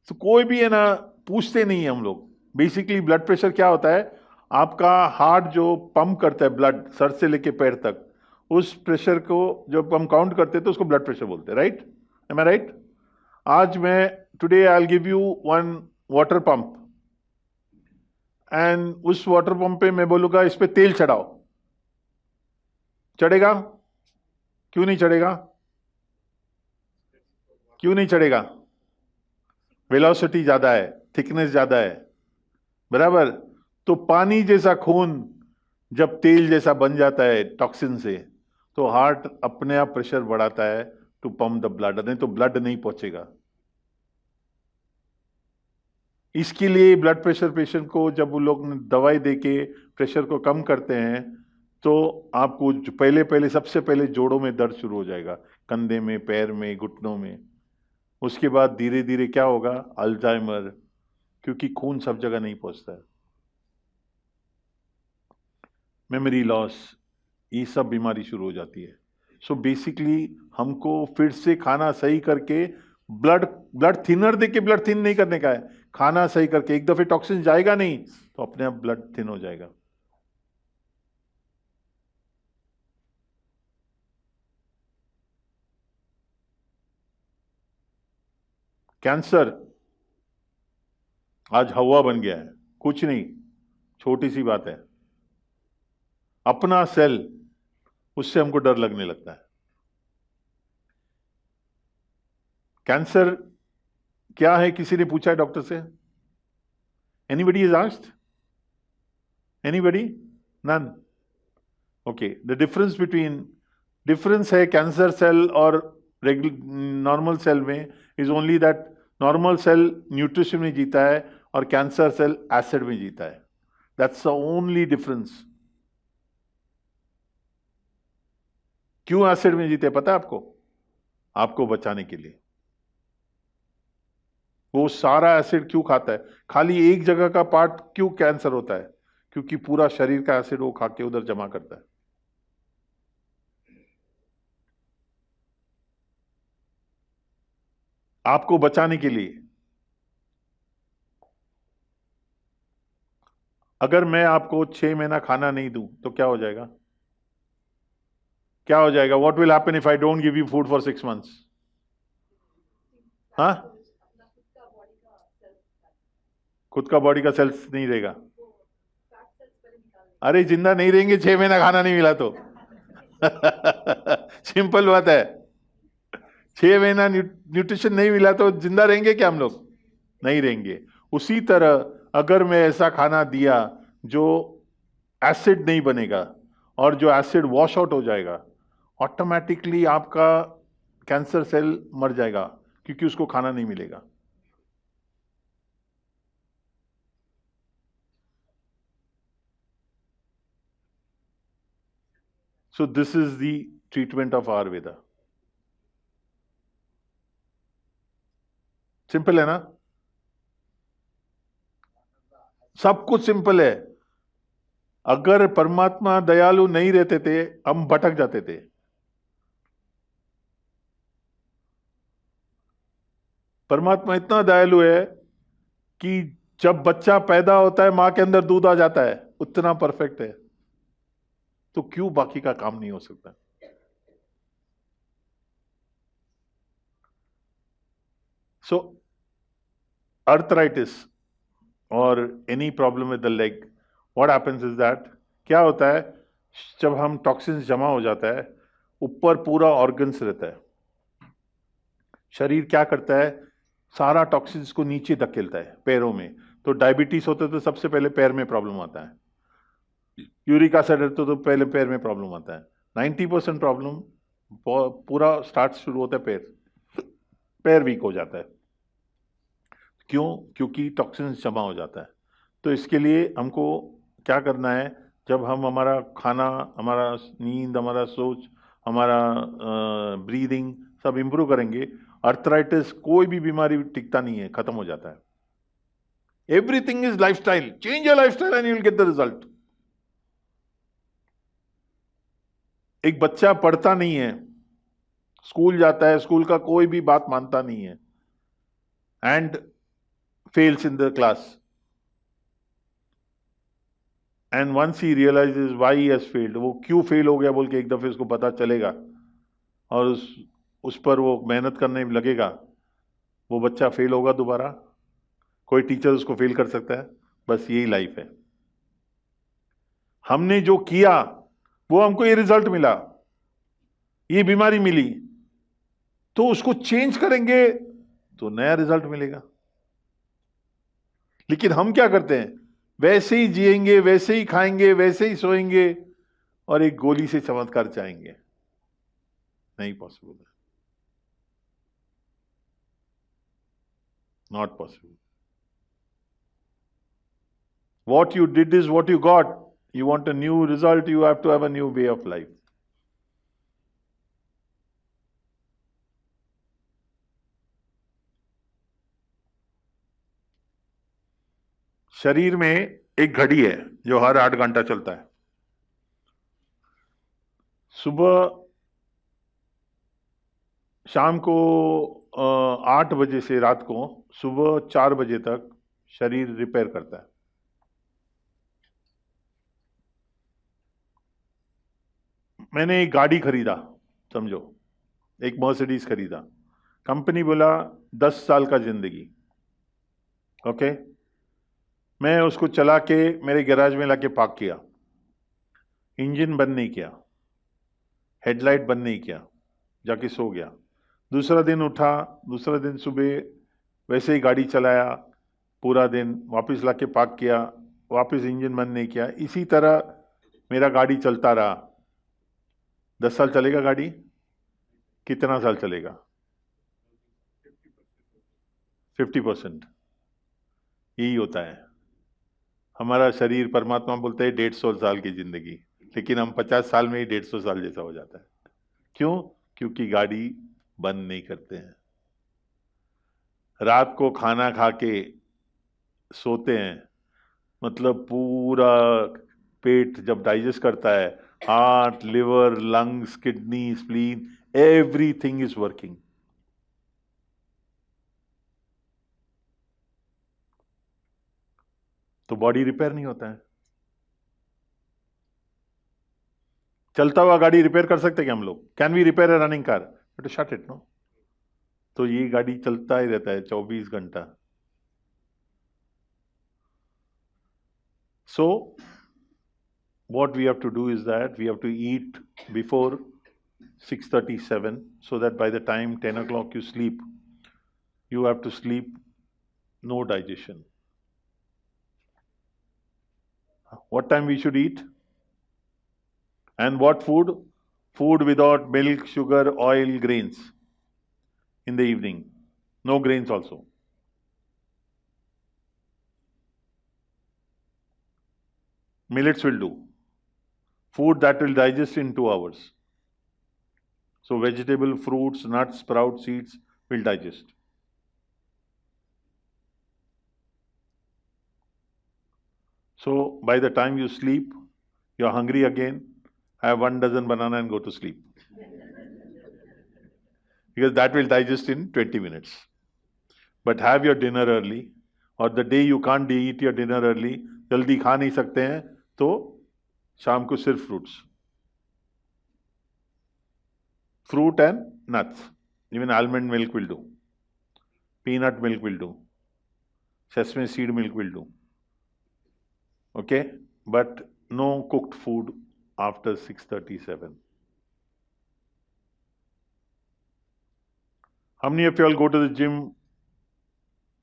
तो कोई भी है ना, पूछते नहीं है हम लोग. बेसिकली ब्लड प्रेशर क्या होता है? आपका हार्ट जो पंप करता है ब्लड सर से लेके पैर तक, उस प्रेशर को जब हम काउंट करते हैं तो उसको ब्लड प्रेशर बोलते हैं, राइट? एम आई राइट? आज मैं today I will give you one water pump, and उस वाटर पंप पे मैं बोलूंगा इस पे तेल चढ़ाओ, चढ़ेगा? क्यों नहीं चढ़ेगा? क्यों नहीं चढ़ेगा? वेलोसिटी ज्यादा है, थिकनेस ज्यादा है, बराबर? तो पानी जैसा खून जब तेल जैसा बन जाता है टॉक्सिन से, तो हार्ट अपने आप प्रेशर बढ़ाता है टू पंप द ब्लड, नहीं तो ब्लड नहीं पहुंचेगा. इसके लिए ब्लड प्रेशर पेशेंट को जब वो लोग दवाई देके प्रेशर को कम करते हैं, तो आपको पहले सबसे पहले जोड़ों में दर्द शुरू हो जाएगा, कंधे में, पैर में, घुटनों में. उसके बाद धीरे धीरे क्या होगा? अल्जाइमर, क्योंकि खून सब जगह नहीं पहुंचता है. मेमोरी लॉस, ये सब बीमारी शुरू हो जाती है। सो बेसिकली हमको फिर से खाना सही करके ब्लड ब्लड थिनर दे के ब्लड थिन नहीं करने का है, खाना सही करके। एक दफे टॉक्सिन जाएगा नहीं तो अपने आप ब्लड थिन हो जाएगा। कैंसर आज हवा बन गया है, कुछ नहीं, छोटी सी बात है। अपना सेल, उससे हमको डर लगने लगता है। कैंसर क्या है किसी ने पूछा है डॉक्टर से? Anybody is asked? Anybody? None? Okay, the difference है कैंसर सेल और नॉर्मल सेल में is only that normal cell nutrition में जीता है और कैंसर सेल एसिड में जीता है। That's the only difference. क्यों एसिड में जीते पता है आपको? आपको बचाने के लिए। वो सारा एसिड क्यों खाता है? खाली एक जगह का पार्ट क्यों कैंसर होता है? क्योंकि पूरा शरीर का एसिड वो खा के उधर जमा करता है। आपको बचाने के लिए। अगर मैं आपको 6 महीना खाना नहीं दूं तो क्या हो जाएगा? क्या हो जाएगा? What will happen if I don't give you food for 6 months? हाँ, खुद का बॉडी का सेल्स नहीं रहेगा। अरे जिंदा नहीं रहेंगे 6 महीना खाना नहीं मिला तो। सिंपल बात है। 6 महीना न्यूट्रिशन नहीं मिला तो जिंदा रहेंगे क्या हम लोग? नहीं रहेंगे। उसी तरह अगर मैं ऐसा खाना दिया जो एसिड नहीं बनेगा और जो एसिड वॉश आउट हो जाएगा, ऑटोमेटिकली आपका कैंसर सेल मर जाएगा क्योंकि उसको खाना नहीं मिलेगा। So this is the treatment of Ayurveda. Simple है ना? सब कुछ सिंपल है। अगर परमात्मा दयालु नहीं रहते थे, हम भटक जाते थे। परमात्मा इतना दयालु है कि जब बच्चा पैदा होता है मां के अंदर दूध आ जाता है, उतना परफेक्ट है। तो क्यों बाकी का काम नहीं हो सकता? सो अर्थराइटिस और any problem with the leg, what happens is that, क्या होता है जब हम टॉक्सिन्स जमा हो जाता है, ऊपर पूरा ऑर्गन्स रहता है, शरीर क्या करता है, सारा टॉक्सिन्स को नीचे धकेलता है पैरों में। तो डायबिटीज होते तो सबसे पहले पैर में प्रॉब्लम आता है, यूरिक एसिड है तो पहले पैर में प्रॉब्लम आता है। 90% प्रॉब्लम पूरा स्टार्ट शुरू होता है पैर वीक हो जाता है। क्यों? क्योंकि टॉक्सिन्स जमा हो जाता है। तो इसके लिए हमको क्या करना है, जब हम हमारा खाना, हमारा नींद, हमारा सोच, हमारा ब्रीदिंग सब इंप्रूव करेंगे, अर्थराइटिस कोई भी बीमारी टिकता नहीं है, खत्म हो जाता है। Everything is lifestyle. Change your lifestyle and you will get the result. एक बच्चा पढ़ता नहीं है, स्कूल जाता है, स्कूल का कोई भी बात मानता नहीं है and fails in the class, and once he realises why he has failed, वो क्यों फेल हो गया बोल के एक दफे उसको पता चलेगा और उस पर वो मेहनत करने लगेगा, वो बच्चा फेल होगा दोबारा। कोई टीचर उसको फेल कर सकता है? बस यही लाइफ है। हमने जो किया वो हमको ये रिजल्ट मिला, ये बीमारी मिली, तो उसको चेंज करेंगे तो नया रिजल्ट मिलेगा। लेकिन हम क्या करते हैं, वैसे ही जिएंगे, वैसे ही खाएंगे, वैसे ही सोएंगे और एक गोली से चमत्कार चाहेंगे। नहीं पॉसिबल है, not possible. What you did is what you got. You want a new result, you have to have a new way of life. शरीर में एक घड़ी है जो हर 8 घंटा चलता है। सुबह शाम को 8 बजे से रात को सुबह 4 बजे तक शरीर रिपेयर करता है। मैंने एक गाड़ी खरीदा, समझो एक मर्सिडीज खरीदा, कंपनी बोला 10 साल का जिंदगी, ओके। मैं उसको चला के मेरे गैराज में लाके पार्क किया, इंजन बंद नहीं किया, हेडलाइट बंद नहीं किया, जाके सो गया। दूसरा दिन उठा, दूसरा दिन सुबह वैसे ही गाड़ी चलाया पूरा दिन, वापस लाके पार्क किया, वापस इंजन बंद नहीं किया। इसी तरह मेरा गाड़ी चलता रहा। 10 साल चलेगा गाड़ी? कितना साल चलेगा? 50%। यही होता है हमारा शरीर। परमात्मा बोलते हैं 150 साल की जिंदगी, लेकिन हम 50 साल में ही 150 साल जैसा हो जाता है। क्यों? क्योंकि गाड़ी बंद नहीं करते हैं। रात को खाना खा के सोते हैं, मतलब पूरा पेट जब डाइजेस्ट करता है, heart, liver, lungs, kidney, spleen, everything is working. तो बॉडी रिपेयर नहीं होता है। चलता हुआ गाड़ी रिपेयर कर सकते क्या हम लोग? Can we repair a running car? To shut it, no. तो ये गाड़ी चलता ही रहता है 24 घंटा। So what we have to do is that we have to eat before 6:37, so that by the time 10 o'clock you sleep, you have to sleep no digestion. What time we should eat? And what food? Food without milk, sugar, oil, grains in the evening. No grains also. Millets will do. Food that will digest in 2 hours. So vegetable, fruits, nuts, sprouts, seeds will digest. So by the time you sleep, you're hungry again, have 1 dozen banana and go to sleep. Because that will digest in 20 minutes. But have your dinner early, or the day you can't eat your dinner early, जल्दी खा नहीं सकते हैं, तो शाम को सिर्फ fruits, fruit and nuts. Even almond milk will do, peanut milk will do, sesame seed milk will do. Okay, but no cooked food after 6:37. How many of you all go to the gym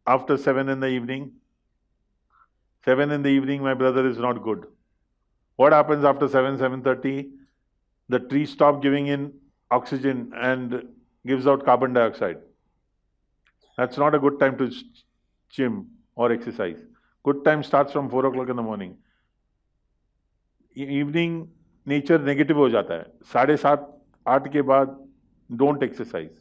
after 7 in the evening? 7 in the evening, my brother, is not good. What happens after 7, 7:30? The trees stop giving in oxygen and gives out carbon dioxide. That's not a good time to gym or exercise. Good time starts from 4 o'clock in the morning. Evening nature negative हो जाता है। 7:30, 8 के बाद don't exercise.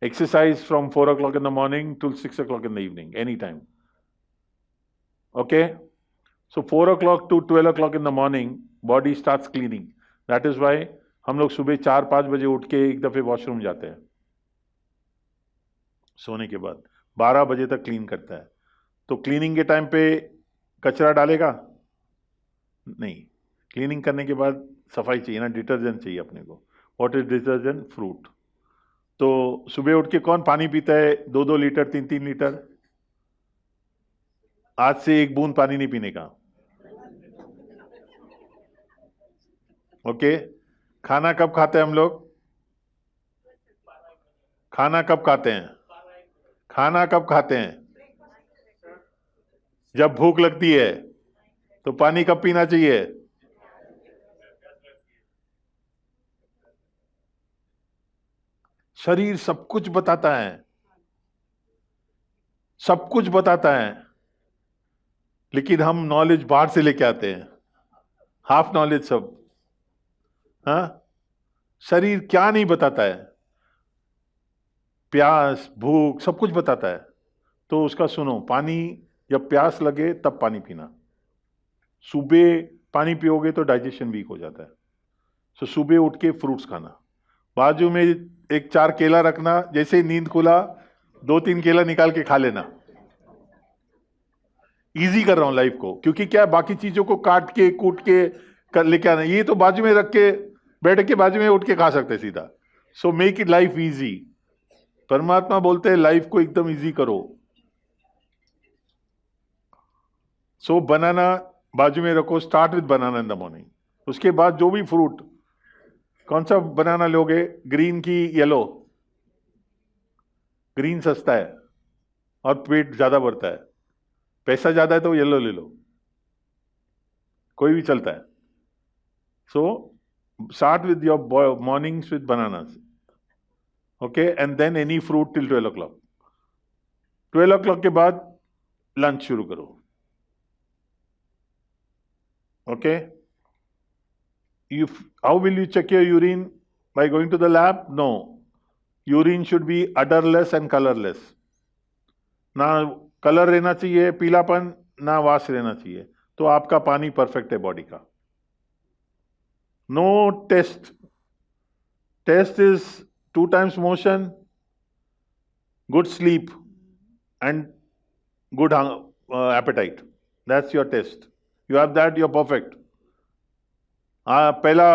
Exercise from 4 o'clock in the morning till 6 o'clock in the evening, anytime. Okay? So 4 o'clock to 12 o'clock in the morning, body starts cleaning. That is why हम लोग सुबह 4-5 बजे उठ के एक दफे वॉशरूम जाते हैं, सोने के बाद 12 बजे तक क्लीन करता है। तो क्लीनिंग के टाइम पे कचरा डालेगा नहीं। क्लीनिंग करने के बाद सफाई चाहिए ना, डिटर्जेंट चाहिए अपने को। What is detergent? फ्रूट। तो सुबह उठ के कौन पानी पीता है 2-2 लीटर, 3-3 लीटर? आज से एक बूंद पानी नहीं पीने का। ओके? खाना कब खाते हैं हम लोग? खाना कब खाते हैं? खाना कब खाते हैं? जब भूख लगती है। तो पानी कब पीना चाहिए? शरीर सब कुछ बताता है, सब कुछ बताता है, लेकिन हम नॉलेज बाहर से लेके आते हैं, हाफ नॉलेज सब। हाँ, शरीर क्या नहीं बताता है? प्यास, भूख, सब कुछ बताता है। तो उसका सुनो, पानी जब प्यास लगे तब पानी पीना। सुबह पानी पियोगे तो डाइजेशन वीक हो जाता है. सो सुबह उठ के फ्रूट्स खाना, बाजू में एक 4 केला रखना, जैसे ही नींद खुला 2-3 केला निकाल के खा लेना. इजी कर रहा हूं लाइफ को, क्योंकि क्या बाकी चीजों को काट के कूट के कर लेके आना, ये तो बाजू में रख के बैठ के बाजू में उठ के खा सकते सीधा. So make it life easy. परमात्मा बोलते हैं लाइफ को एकदम इजी करो. सो बनाना बाजू में रखो, start with banana in the morning. उसके बाद जो भी फ्रूट, कौन सा बनाना लोगे, ग्रीन की येलो? ग्रीन सस्ता है और पेट ज्यादा बढ़ता है. पैसा ज्यादा है तो येलो ले लो, कोई भी चलता है. So start with your mornings with bananas, okay, and then any fruit till 12 o'clock. 12 o'clock के बाद लंच शुरू करो. Okay? How will you check your urine? By going to the lab? No. Urine should be odorless and colorless. ना colour रहना चाहिए, पीलापन, ना वास रहना चाहिए. तो आपका पानी परफेक्ट है बॉडी का. No test. Test is 2 times motion, good sleep, and good appetite. That's your test. You have that, you're perfect. पहला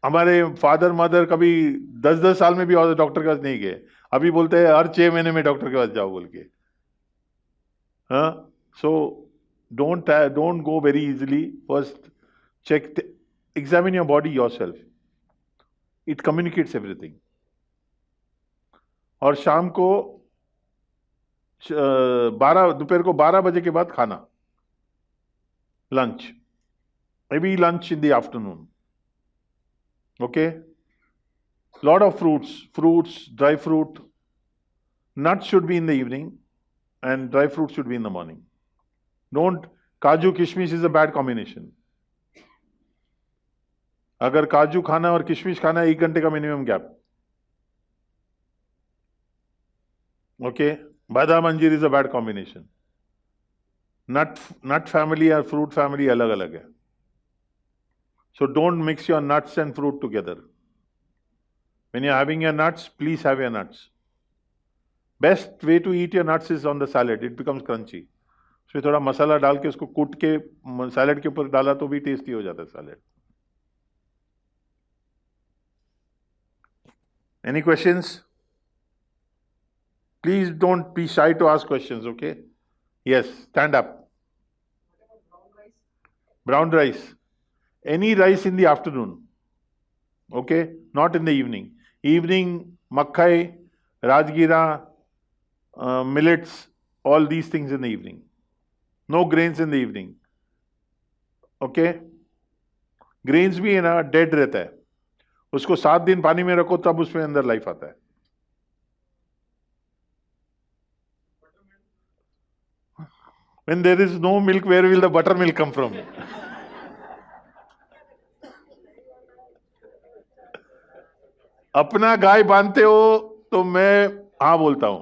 हमारे फादर मदर कभी 10-10 साल में भी डॉक्टर के पास नहीं गए, अभी बोलते हैं हर 6 महीने में डॉक्टर के पास जाओ बोल के. हाँ, so don't go very easily. First check, examine your body yourself. It communicates everything. और शाम को 12 दोपहर को 12 बजे के बाद खाना, lunch, maybe lunch in the afternoon. Okay? Lot of fruits, dry fruit. Nuts should be in the evening and dry fruit should be in the morning. Don't, काजू किशमिश is a bad combination. अगर काजू खाना और किशमिश खाना 1 घंटे का मिनिमम गैप. Okay? बादाम अंजीर is a bad combination. Nut family और फ्रूट फैमिली अलग अलग है. So don't mix your nuts and fruit together. When you are having your nuts, please have your nuts. Best way to eat your nuts is on the salad. It becomes crunchy. उसमें थोड़ा मसाला डाल के उसको कूट के salad के ऊपर डाला तो भी टेस्टी हो जाता है salad. Any questions? Please don't be shy to ask questions. Okay? Yes, stand up. Brown rice. Any rice in the afternoon. Okay? Not in the evening. Evening, makkai, rajgira, millets, all these things in the evening. No grains in the evening. Okay? Grains भी है ना, dead रहता है. उसको 7 दिन पानी में रखो तब उसमें अंदर लाइफ आता है. When there is no milk, where will the buttermilk come from? अपना गाय बांधते हो तो मैं हाँ बोलता हूं.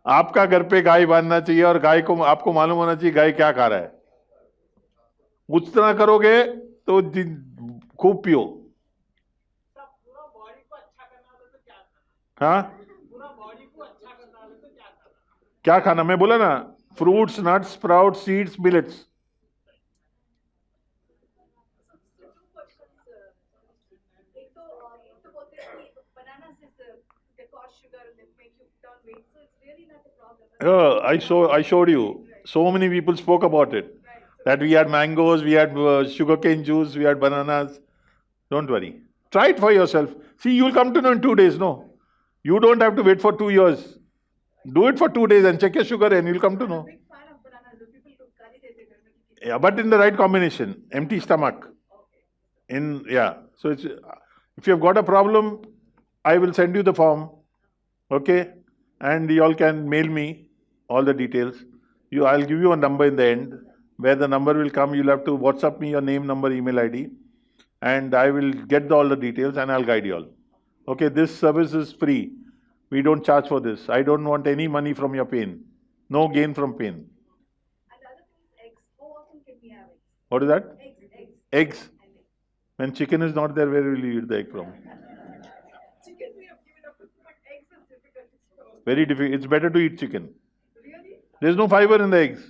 आपका घर पे गाय बांधना चाहिए और गाय को आपको मालूम होना चाहिए गाय क्या खा रहा है. उतना करोगे तो खूब पियो. हाँ, क्या खाना? मैं बोला ना, fruits, nuts, sprouts, seeds, millets. एक तो बोलते हैं कि bananas they cause sugar and they make you put on weight, so it's really not a problem. I showed you. So many people spoke about it. That we had mangoes, we had sugarcane juice, we had bananas. Don't worry. Try it for yourself. See, you'll come to know in 2 days. No, you don't have to wait for 2 years. Do it for 2 days and check your sugar and you'll come to know. I'm a big fan of bananas. People do curry dete घर में. Yeah, but in the right combination. Empty stomach. Okay. So it's, if you've got a problem, I will send you the form. Okay? And you all can mail me all the details. I'll give you a number in the end. Where the number will come, you'll have to WhatsApp me your name, number, email ID. And I will get all the details and I'll guide you all. Okay? This service is free. We don't charge for this. I don't want any money from your pain. No gain from pain. And the other thing is eggs. How often can we have eggs? What is that? Eggs. Eggs. When chicken is not there, where will you eat the egg from? Chicken we have given up, but eggs is difficult to store. Very difficult. It's better to eat chicken. Really? There's no fiber in the eggs.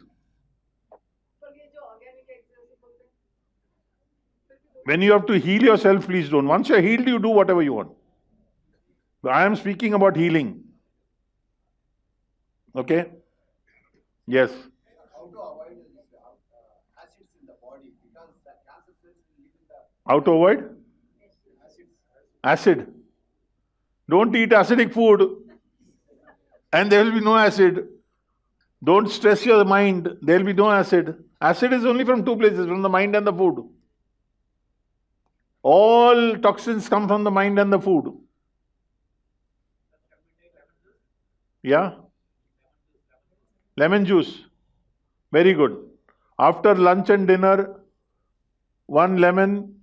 पर ये जो organic eggs है, उसे बोलते हैं? When you have to heal yourself, please don't. Once you're healed, you do whatever you want. But I am speaking about healing. Okay? Yes. How to avoid acids in the body, because the cancer cells will live in the How to avoid? acids. Acid. Don't eat acidic food and there will be no acid. Don't stress your mind, there will be no acid. Acid is only from two places, from the mind and the food. All toxins come from the mind and the food. Yeah? Lemon juice. Very good. After lunch and dinner, 1 lemon,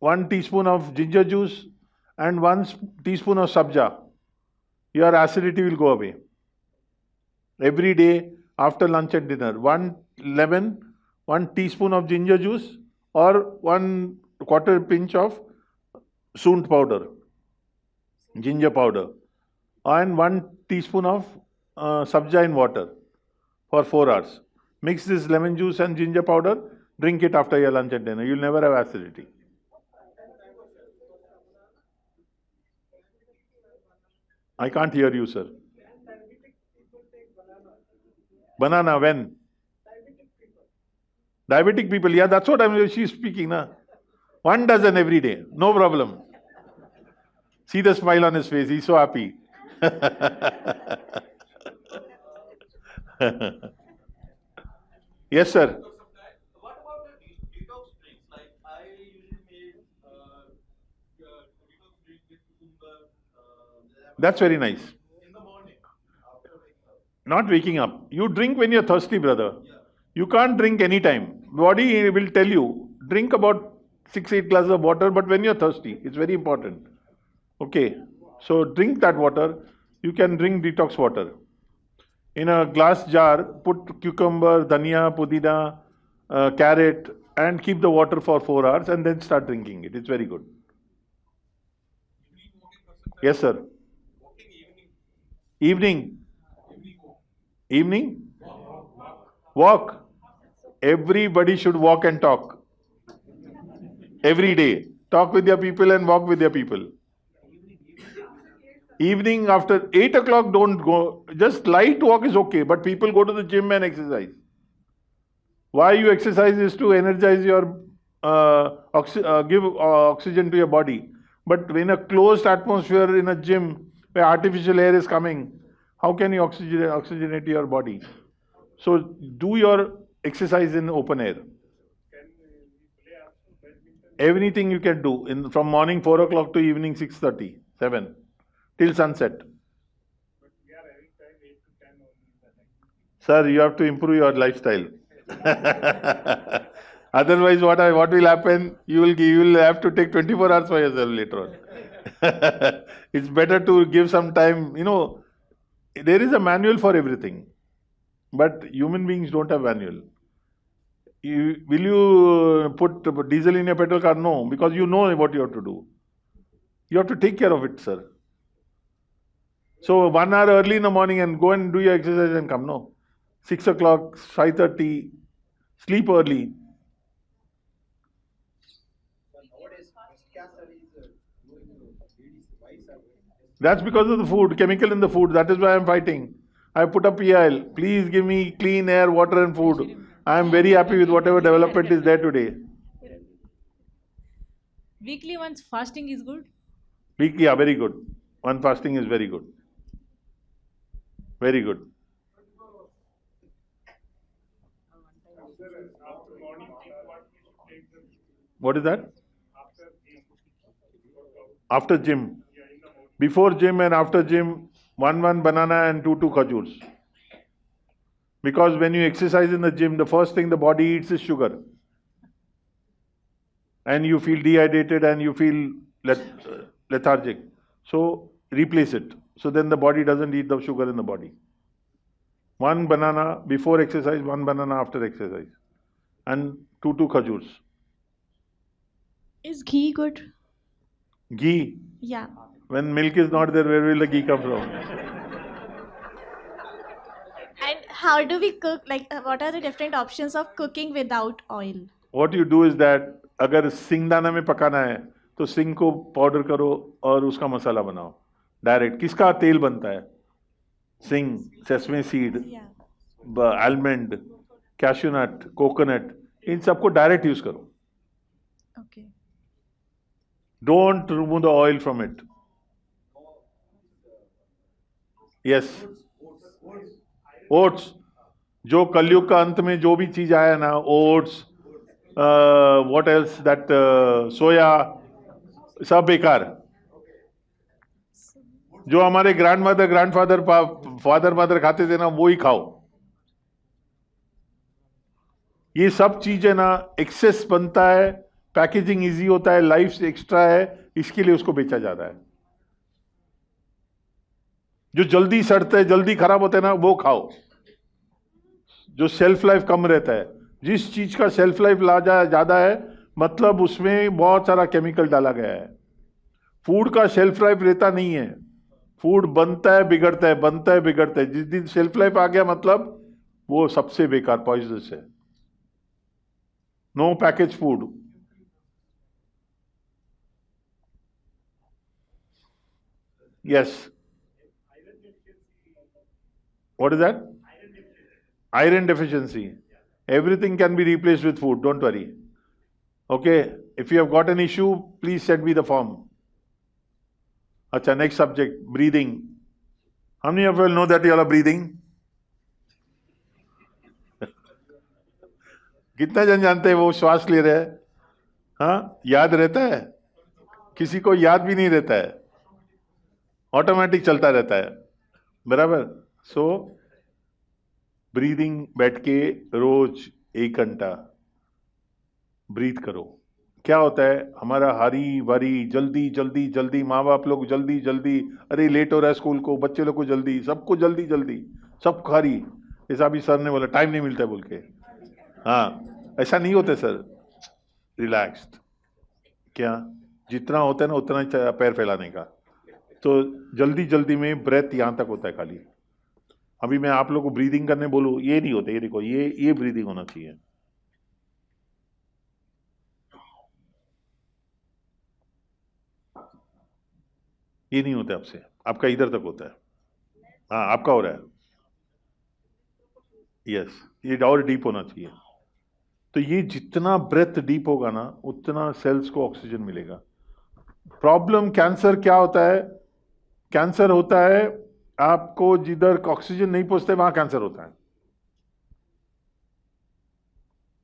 1 teaspoon of ginger juice, and 1 teaspoon of sabja. Your acidity will go away. Every day after lunch and dinner, 1 lemon, 1 teaspoon of ginger juice, or 1/4 pinch of sunt powder, ginger powder, and 1 teaspoon of sabja in water for 4 hours. Mix this lemon juice and ginger powder, drink it after your lunch and dinner. You'll never have acidity. I can't hear you, sir. Banana, when? Diabetic people, yeah, that's what she's speaking, na? 1 dozen every day, no problem. See the smile on his face, he's so happy. Yes, sir. What about the detox drinks? Like I usually make detox drink with cucumber, lemon That's very nice. in the morning after waking up. Not waking up. You drink when you're thirsty, brother. You can't drink anytime. Body will tell you, drink about 6-8 glasses of water, but when you're thirsty, it's very important. Okay. So drink that water. You can drink detox water. In a glass jar, put cucumber, dhania, pudina, carrot, and keep the water for 4 hours and then start drinking it. It's very good. Evening walking person. Yes, sir. Walking evening. Evening. Evening walk. Evening? Walk. Walk. Everybody should walk and talk. Every day. Talk with your people and walk with your people. Evening after 8 o'clock, don't go. Just light walk is okay, but people go to the gym and exercise. Why you exercise is to energize your, give oxygen to your body. But in a closed atmosphere in a gym where artificial air is coming, how can you oxygenate your body? So do your exercise in open air. Everything you can do from morning 4 o'clock to evening 6:30, 7 till sunset. Sir, you have to improve your lifestyle. Otherwise, what will happen? You will have to take 24 hours for yourself later on. It's better to give some time. There is a manual for everything, but human beings don't have manual. Will you put diesel in your petrol car? No, because you know what you have to do. You have to take care of it, sir. So 1 hour early in the morning and go and do your exercise and come. No, 6 o'clock, 5:30, sleep early. Nowadays, breast cancer is going to ladies. Why is that? That's because of the food, chemical in the food. That is why I'm fighting. I put up PIL. Please give me clean air, water and food. I am very happy with whatever development is there today. Weekly once fasting is good. Weekly, yeah, very good. One fasting is very good. Very good. What is that? After gym. Before gym and after gym, 1 banana and 2 khajurs. Because when you exercise in the gym, the first thing the body eats is sugar. And you feel dehydrated and you feel lethargic. So replace it. So then the body doesn't eat the sugar in the body. 1 banana before exercise, 1 banana after exercise. And 2 khajurs. Is ghee good? Ghee. Yeah. When milk is not there, where will the ghee come from? And how do we cook? Like, what are the different options of cooking without oil? What you do is that अगर सिंगदाना में पकाना है तो सिंग को powder करो और उसका मसाला बनाओ डायरेक्ट. किसका तेल बनता है? सिंग, sesame seed, Yeah. Almond, cashew nut, coconut, इन सबको डायरेक्ट यूज करो. Okay. Don't remove the oil from it. Yes, oats. जो कलयुग का अंत में जो भी चीज आया ना, ओट्स, व्हाट एल्स दैट, सोया, सब बेकार. जो हमारे ग्रैंडमदर, ग्रैंडफादर, फादर मदर खाते थे ना, वो ही खाओ. ये सब चीजें ना एक्सेस बनता है, पैकेजिंग इजी होता है, लाइफ एक्स्ट्रा है, इसके लिए उसको बेचा जा रहा है. जो जल्दी सड़ते हैं, जल्दी खराब होते हैं ना, वो खाओ. जो शेल्फ लाइफ कम रहता है, जिस चीज का शेल्फ लाइफ ज्यादा है, मतलब उसमें बहुत सारा केमिकल डाला गया है. फूड का शेल्फ लाइफ रहता नहीं है. फूड बनता है, बिगड़ता है, बनता है, बिगड़ता है. जिस दिन शेल्फ लाइफ आ गया, मतलब वो सबसे बेकार, पॉइजनस है. No package food. Yes. What is that? Iron deficiency. Everything can be replaced with food. Don't worry. Okay. If you have got an issue, please send me the form. Acha, next subject, breathing. How many of you all know that you all are breathing? कितना जन जानते हैं वो श्वास ले रहे हैं? हाँ, याद रहता है? किसी को याद भी नहीं रहता है. ऑटोमेटिक चलता रहता है. बराबर. सो ब्रीदिंग बैठ के रोज 1 घंटा ब्रीथ करो. क्या होता है, हमारा हरी भरी जल्दी जल्दी जल्दी, माँ बाप लोग जल्दी जल्दी, अरे लेट हो रहा है स्कूल को, बच्चे लोग को जल्दी, सबको जल्दी जल्दी, सब खारी. ऐसा भी सर ने बोला टाइम नहीं मिलता है बोल के. हाँ, ऐसा नहीं होता सर. रिलैक्स्ड. क्या जितना होता है ना उतना ही पैर फैलाने का. तो जल्दी जल्दी में ब्रेथ यहां तक होता है खाली. अभी मैं आप लोग को ब्रीदिंग करने बोलूं, ये नहीं होता. ये देखो, ये ब्रीदिंग होना चाहिए. ये नहीं होता आपसे, आपका इधर तक होता है. हाँ, आपका हो रहा है. यस, ये और डीप होना चाहिए. तो ये जितना ब्रेथ डीप होगा ना, उतना सेल्स को ऑक्सीजन मिलेगा. प्रॉब्लम कैंसर क्या होता है? कैंसर होता है आपको जिधर ऑक्सीजन नहीं पहुंचते वहां कैंसर होता है.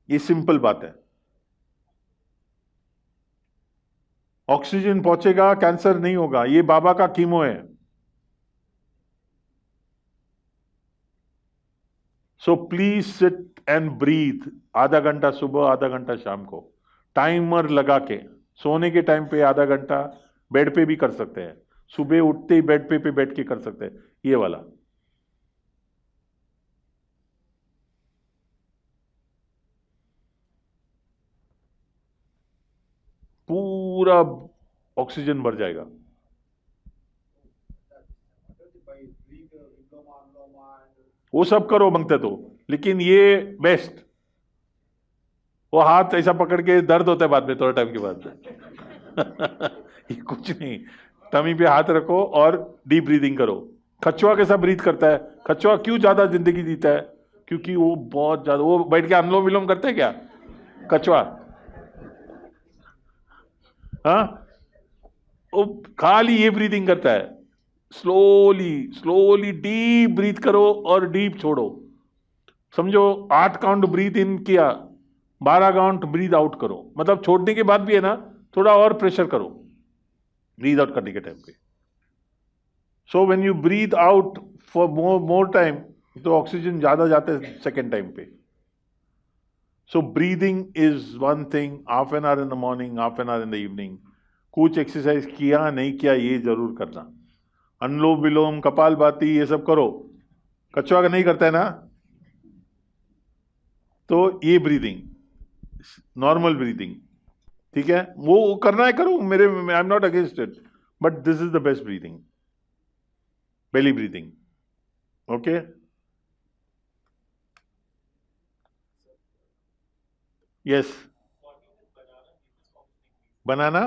ये सिंपल बात है. ऑक्सीजन पहुंचेगा, कैंसर नहीं होगा. ये बाबा का कीमो है. So please sit and breathe. आधा घंटा सुबह, आधा घंटा शाम को, टाइमर लगा के. सोने के टाइम पे आधा घंटा, बेड पे भी कर सकते हैं. सुबह उठते ही बेड पे बैठ के कर सकते हैं. ये वाला पूरा ऑक्सीजन भर जाएगा. वो सब करो मांगते तो, लेकिन ये बेस्ट. वो हाथ ऐसा पकड़ के दर्द होता है बाद में, थोड़ा टाइम के बाद. ये कुछ नहीं. टमी पे हाथ रखो और डीप ब्रीदिंग करो. कछुआ कैसा ब्रीथ करता है? कछुआ क्यों ज्यादा जिंदगी जीता है? क्योंकि वो बहुत ज्यादा, वो बैठ के अनुलोम विलोम करते हैं क्या कछुआ? हाँ, वो खाली ये ब्रीदिंग करता है. स्लोली स्लोली डीप ब्रीथ करो और डीप छोड़ो. समझो 8 काउंट ब्रीथ इन किया, 12 काउंट ब्रीथ आउट करो. मतलब छोड़ने के बाद भी है ना, थोड़ा और प्रेशर करो ब्रीथ आउट करने के टाइम पे. So when you breathe out for more time, तो ऑक्सीजन ज्यादा जाता है सेकेंड टाइम पे. So breathing is one thing. Half an hour in the morning, half an hour in the evening. कुछ exercise किया नहीं किया, ये जरूर करना. अनुलोम विलोम, कपालभाति, ये सब करो. कछुआ का नहीं करता है ना, तो ये ब्रीदिंग, नॉर्मल ब्रीदिंग. ठीक है, वो करना है करो, मेरे आई am not against it, but this is the best breathing, belly breathing. Okay? Yes. Banana?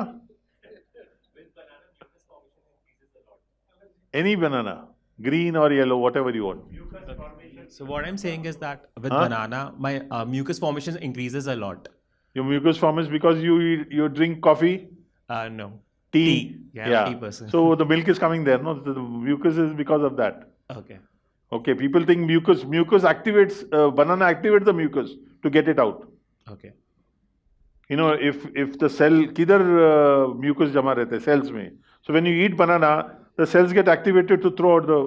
Any banana, green or yellow, whatever you want. So what I'm saying is that with Huh? banana, my mucus formation increases a lot. Your mucus forms because you drink coffee, No. tea. Yeah, I'm a tea person. So the milk is coming there, no? The mucus is because of that. Okay. Okay, people think mucus activates, banana activates the mucus to get it out. Okay. You know, if the cell, किधर mucus जमा रहते हैं cells में. So when you eat banana, the cells get activated to throw out the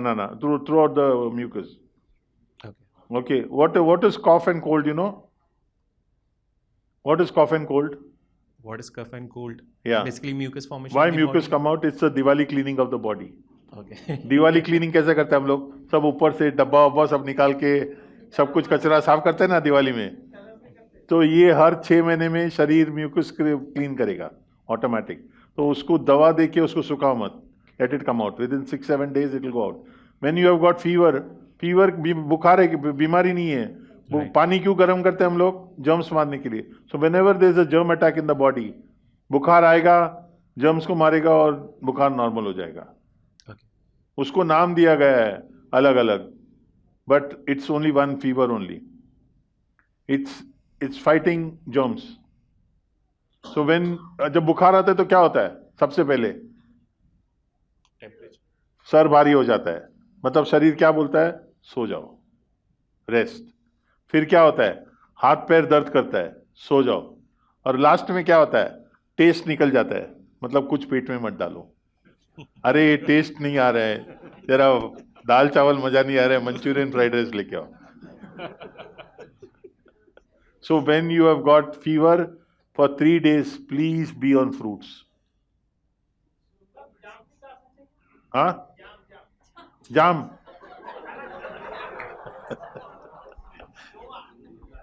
banana, throw out the mucus. Okay. Okay, what is cough and cold, you know? What is cough and cold? What is cough and cold? Yeah. Basically mucus formation. Why in the mucus body. come out? It's a Diwali cleaning of the body. Okay. Diwali cleaning कैसे करते हैं हम लोग? सब ऊपर से डब्बा वब्बा सब निकाल के सब कुछ कचरा साफ करते हैं ना दिवाली में. तो ये हर 6 महीने में शरीर म्यूकस क्लीन करेगा ऑटोमेटिक. तो उसको दवा दे के उसको सुखाओ मत. Let it come out. With in 6-7 days it will go out. When you have got fever बुखार है, बीमारी नहीं है. वो पानी क्यों गर्म करते हैं हम लोग? जर्म्स मारने के लिए. So whenever there is a germ attack in the body, बुखार आएगा, जर्म्स को मारेगा और बुखार नॉर्मल हो जाएगा. उसको नाम दिया गया है अलग अलग, but it's only one fever only. It's fighting germs. So when जब बुखार आता है तो क्या होता है? सबसे पहले सर भारी हो जाता है, मतलब शरीर क्या बोलता है? सो जाओ, रेस्ट. फिर क्या होता है? हाथ पैर दर्द करता है, सो जाओ. और लास्ट में क्या होता है? टेस्ट निकल जाता है, मतलब कुछ पेट में मत डालो. अरे टेस्ट नहीं आ रहा है, तेरा दाल चावल मजा नहीं आ रहा है, मंचूरियन फ्राइड राइस लेके आओ. सो when you have got fever for 3 days, please be on fruits. हाँ, जाम.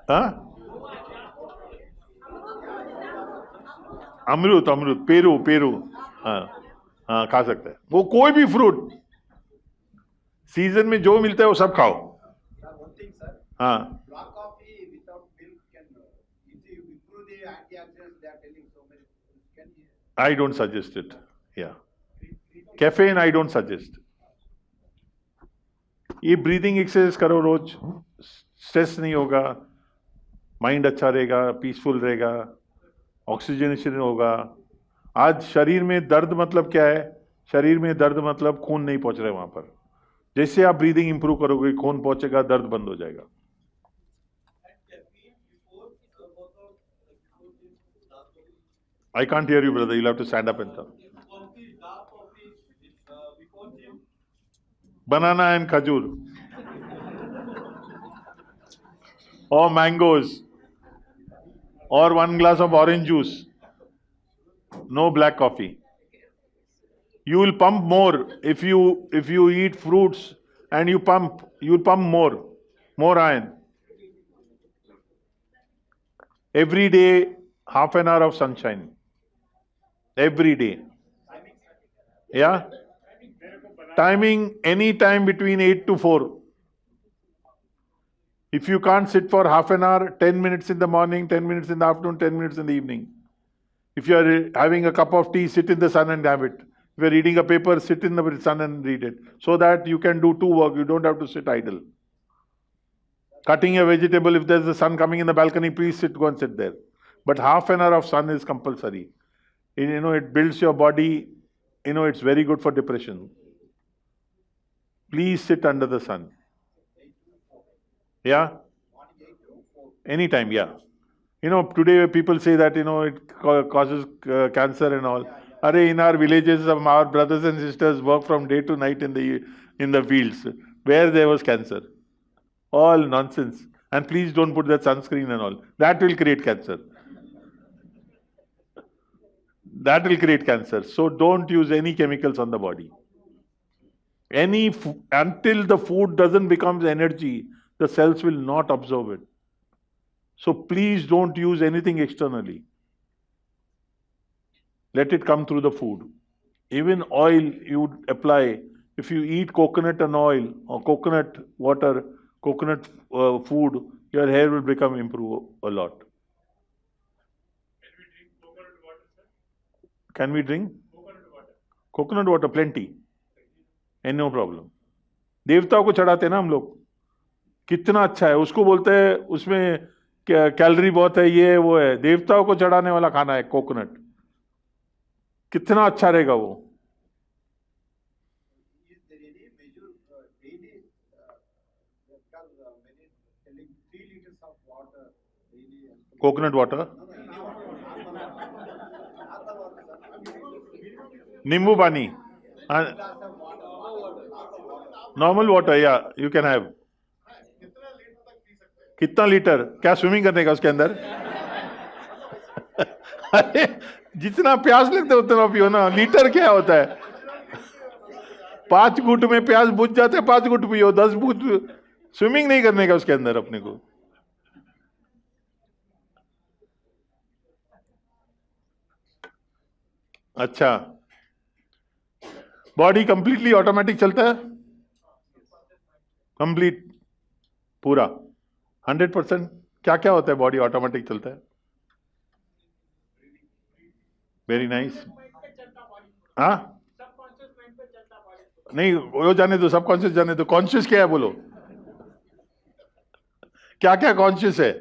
हाँ, अमरूद, पेरू. हाँ हाँ, खा सकते हैं. वो कोई भी फ्रूट सीजन में जो मिलता है वो सब खाओ. Sir, one thing, sir. हाँ, Black coffee without milk can improve the antioxidants they are telling so many. Can you? I don't suggest it. Yeah. Caffeine I don't suggest. ये ब्रीदिंग एक्सरसाइज करो रोज, स्ट्रेस नहीं होगा, mind अच्छा रहेगा, peaceful रहेगा, oxygenation होगा. आज शरीर में दर्द मतलब क्या है? शरीर में दर्द मतलब खून नहीं पहुंच रहा है वहां पर. जैसे आप ब्रीदिंग इंप्रूव करोगे, खून पहुंचेगा, दर्द बंद हो जाएगा. I can't hear you brother, you have to stand up and talk. Banana and khajur, or mangoes, or 1 glass of orange juice. No black coffee. You will pump more if you eat fruits and you will pump more iron. Every day, half an hour of sunshine. Every day. Yeah? Timing any time between 8 to 4. If you can't sit for half an hour, 10 minutes in the morning, 10 minutes in the afternoon, 10 minutes in the evening. If you are having a cup of tea, sit in the sun and have it. If you are reading a paper, sit in the sun and read it. So that you can do 2 work. You don't have to sit idle. Cutting a vegetable, if there's the sun coming in the balcony, please go and sit there. But half an hour of sun is compulsory. It builds your body. It's very good for depression. Please sit under the sun. Yeah? Anytime, yeah. Today people say that, it causes cancer and all. In our villages, our brothers and sisters work from day to night in the fields. Where there was cancer. All nonsense. And please don't put that sunscreen and all. That will create cancer. That will create cancer. So don't use any chemicals on the body. Until the food doesn't become energy, the cells will not absorb it. So please don't use anything externally. let it come through the food. Even oil you would apply. If you eat coconut and oil or coconut water, coconut food, your hair will become improve a lot. Can we drink coconut water? Plenty, and no problem. देवताओं को चढ़ाते हैं ना हम लोग, कितना अच्छा है, उसको बोलते हैं उसमें कैलोरी बहुत है, ये है वो है, देवताओं को चढ़ाने वाला खाना है कोकोनट, कितना अच्छा रहेगा वो. Is there any measure daily? Because many telling 3 liters of water daily. Coconut water, नींबू पानी, नॉर्मल वाटर, या यू कैन हैव. कितना लीटर? क्या स्विमिंग करने का उसके अंदर? अरे जितना प्यास लगता है उतना पियो ना. लीटर क्या होता है? 5 घूंट में प्यास बुझ जाता है, 5 घूंट पियो, 10 घूंट. स्विमिंग नहीं करने का उसके अंदर अपने को. अच्छा, बॉडी कंप्लीटली ऑटोमेटिक चलता है, कंप्लीट पूरा 100%. क्या क्या होता है बॉडी ऑटोमेटिक चलता है? Very nice. हाँ, नहीं वो जाने दो, सबकॉन्शियस जाने दो, कॉन्शियस क्या है बोलो? क्या क्या कॉन्शियस है?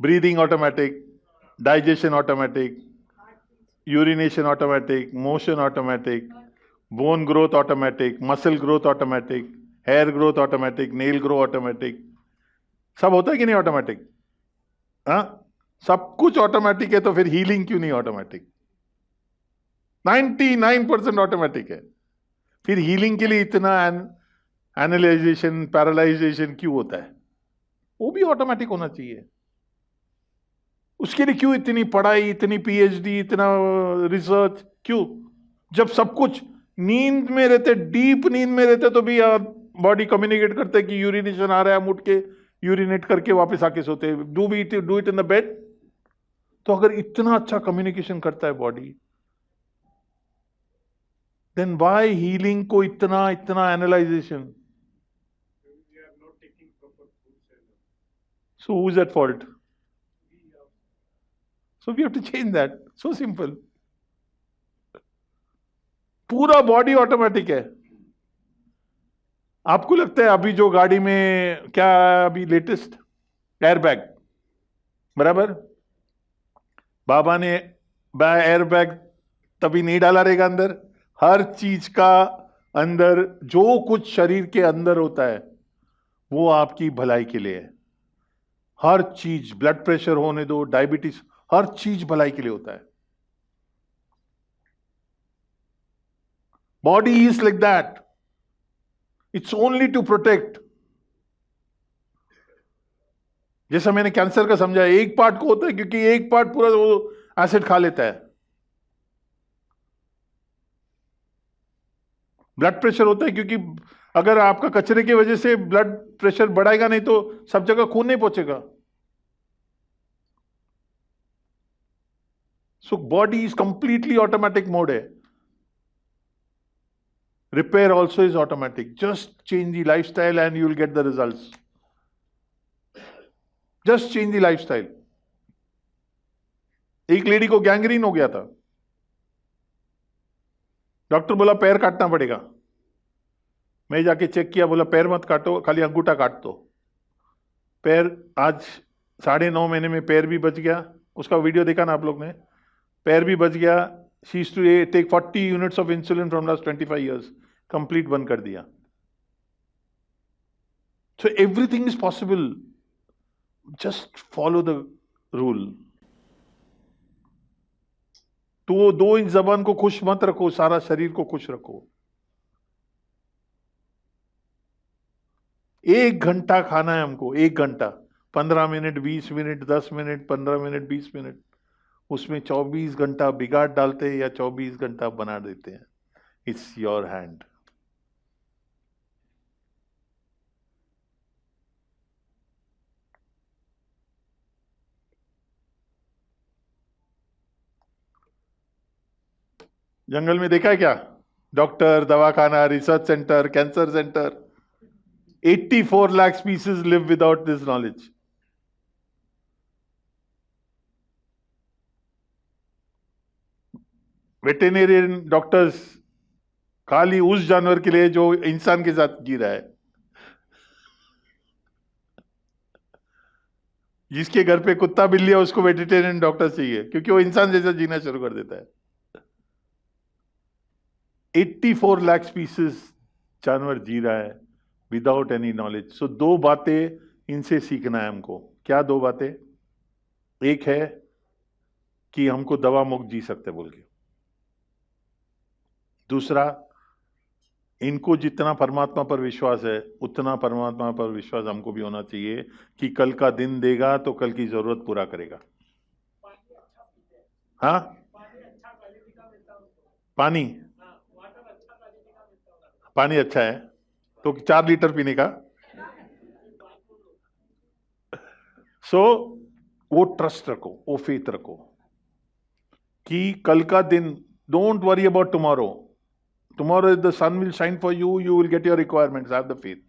Breathing automatic, digestion automatic, urination automatic, motion automatic, bone growth automatic, muscle growth automatic, hair growth automatic, nail grow automatic. सब होता है कि नहीं ऑटोमेटिक? हाँ, सब कुछ ऑटोमेटिक है, तो फिर हीलिंग क्यों नहीं ऑटोमेटिक? 99% ऑटोमेटिक है. फिर हीलिंग के लिए इतना एनालाइजेशन, पैरालाइजेशन क्यों होता है? वो भी ऑटोमेटिक होना चाहिए. उसके लिए क्यों इतनी पढ़ाई, इतनी पीएचडी, इतना रिसर्च क्यों? जब सब कुछ नींद में रहते, डीप नींद में रहते, तो भी बॉडी कम्युनिकेट करते कि यूरिनेशन आ रहा है, हम उठ के यूरिनेट करके वापस आके सोते. Do it in the bed. तो अगर इतना अच्छा कम्युनिकेशन करता है बॉडी, देन व्हाई हीलिंग को इतना इतना analysation? So who's at fault? So we have to change that. So simple. पूरा बॉडी ऑटोमेटिक है. आपको लगता है अभी जो गाड़ी में क्या अभी लेटेस्ट एयरबैग, बराबर? बाबा ने एयरबैग तभी नहीं डाला रहेगा अंदर. हर चीज का अंदर जो कुछ शरीर के अंदर होता है वो आपकी भलाई के लिए है. हर चीज, ब्लड प्रेशर होने दो, डायबिटीज, हर चीज भलाई के लिए होता है. Body is like that. It's only to protect. जैसा मैंने कैंसर का समझा, एक पार्ट को होता है क्योंकि एक पार्ट पूरा वो एसिड खा लेता है. ब्लड प्रेशर होता है क्योंकि अगर आपका कचरे की वजह से ब्लड प्रेशर बढ़ाएगा नहीं तो सब जगह खून नहीं पहुंचेगा. So body is completely automatic mode है. Repair also is automatic. Just change the lifestyle and you will get the results. Just change the lifestyle. एक लेडी को गैंग्रीन हो गया था. डॉक्टर बोला पैर काटना पड़ेगा. मैं जाके चेक किया, बोला पैर मत काटो, खाली अंगूठा काट दो. पैर आज 9.5 महीने में पैर भी बच गया. उसका वीडियो देखा ना आप लोग ने? पैर भी बच गया. She used to take 40 units of insulin from last 25 years. Complete बंद कर दिया. So everything is possible. Just follow the rule. तो 2 इंच जबान को खुश मत रखो, सारा शरीर को खुश रखो. 1 घंटा खाना है हमको, 1 घंटा, 15 minute, 20 minute, 10 minute, 15 minute, 20 minute. उसमें 24 घंटा बिगाड़ डालते हैं या 24 घंटा बना देते हैं. It's your hand. जंगल में देखा है क्या? डॉक्टर, दवाखाना, research center, cancer center, 84 lakh species live without this knowledge. Veterinarian doctors खाली उस जानवर के लिए जो इंसान के साथ जी रहा है. जिसके घर पे कुत्ता बिल्ली है उसको वेजिटेरियन डॉक्टर चाहिए, क्योंकि वो इंसान जैसा जीना शुरू कर देता है. 84 लाख स्पीसीज जानवर जी रहा है विदाउट एनी नॉलेज. सो दो बातें इनसे सीखना है हमको. क्या दो बातें? एक है कि हमको दवा मुक्त जी सकते बोल के. दूसरा, इनको जितना परमात्मा पर विश्वास है उतना परमात्मा पर विश्वास हमको भी होना चाहिए कि कल का दिन देगा तो कल की जरूरत पूरा करेगा. हाँ, पानी पानी अच्छा है तो 4 लीटर पीने का. सो वो ट्रस्ट रखो, वो फेथ रखो कि कल का दिन, don't worry about tomorrow. Tomorrow the sun will shine for you, you will get your requirements. Have the faith.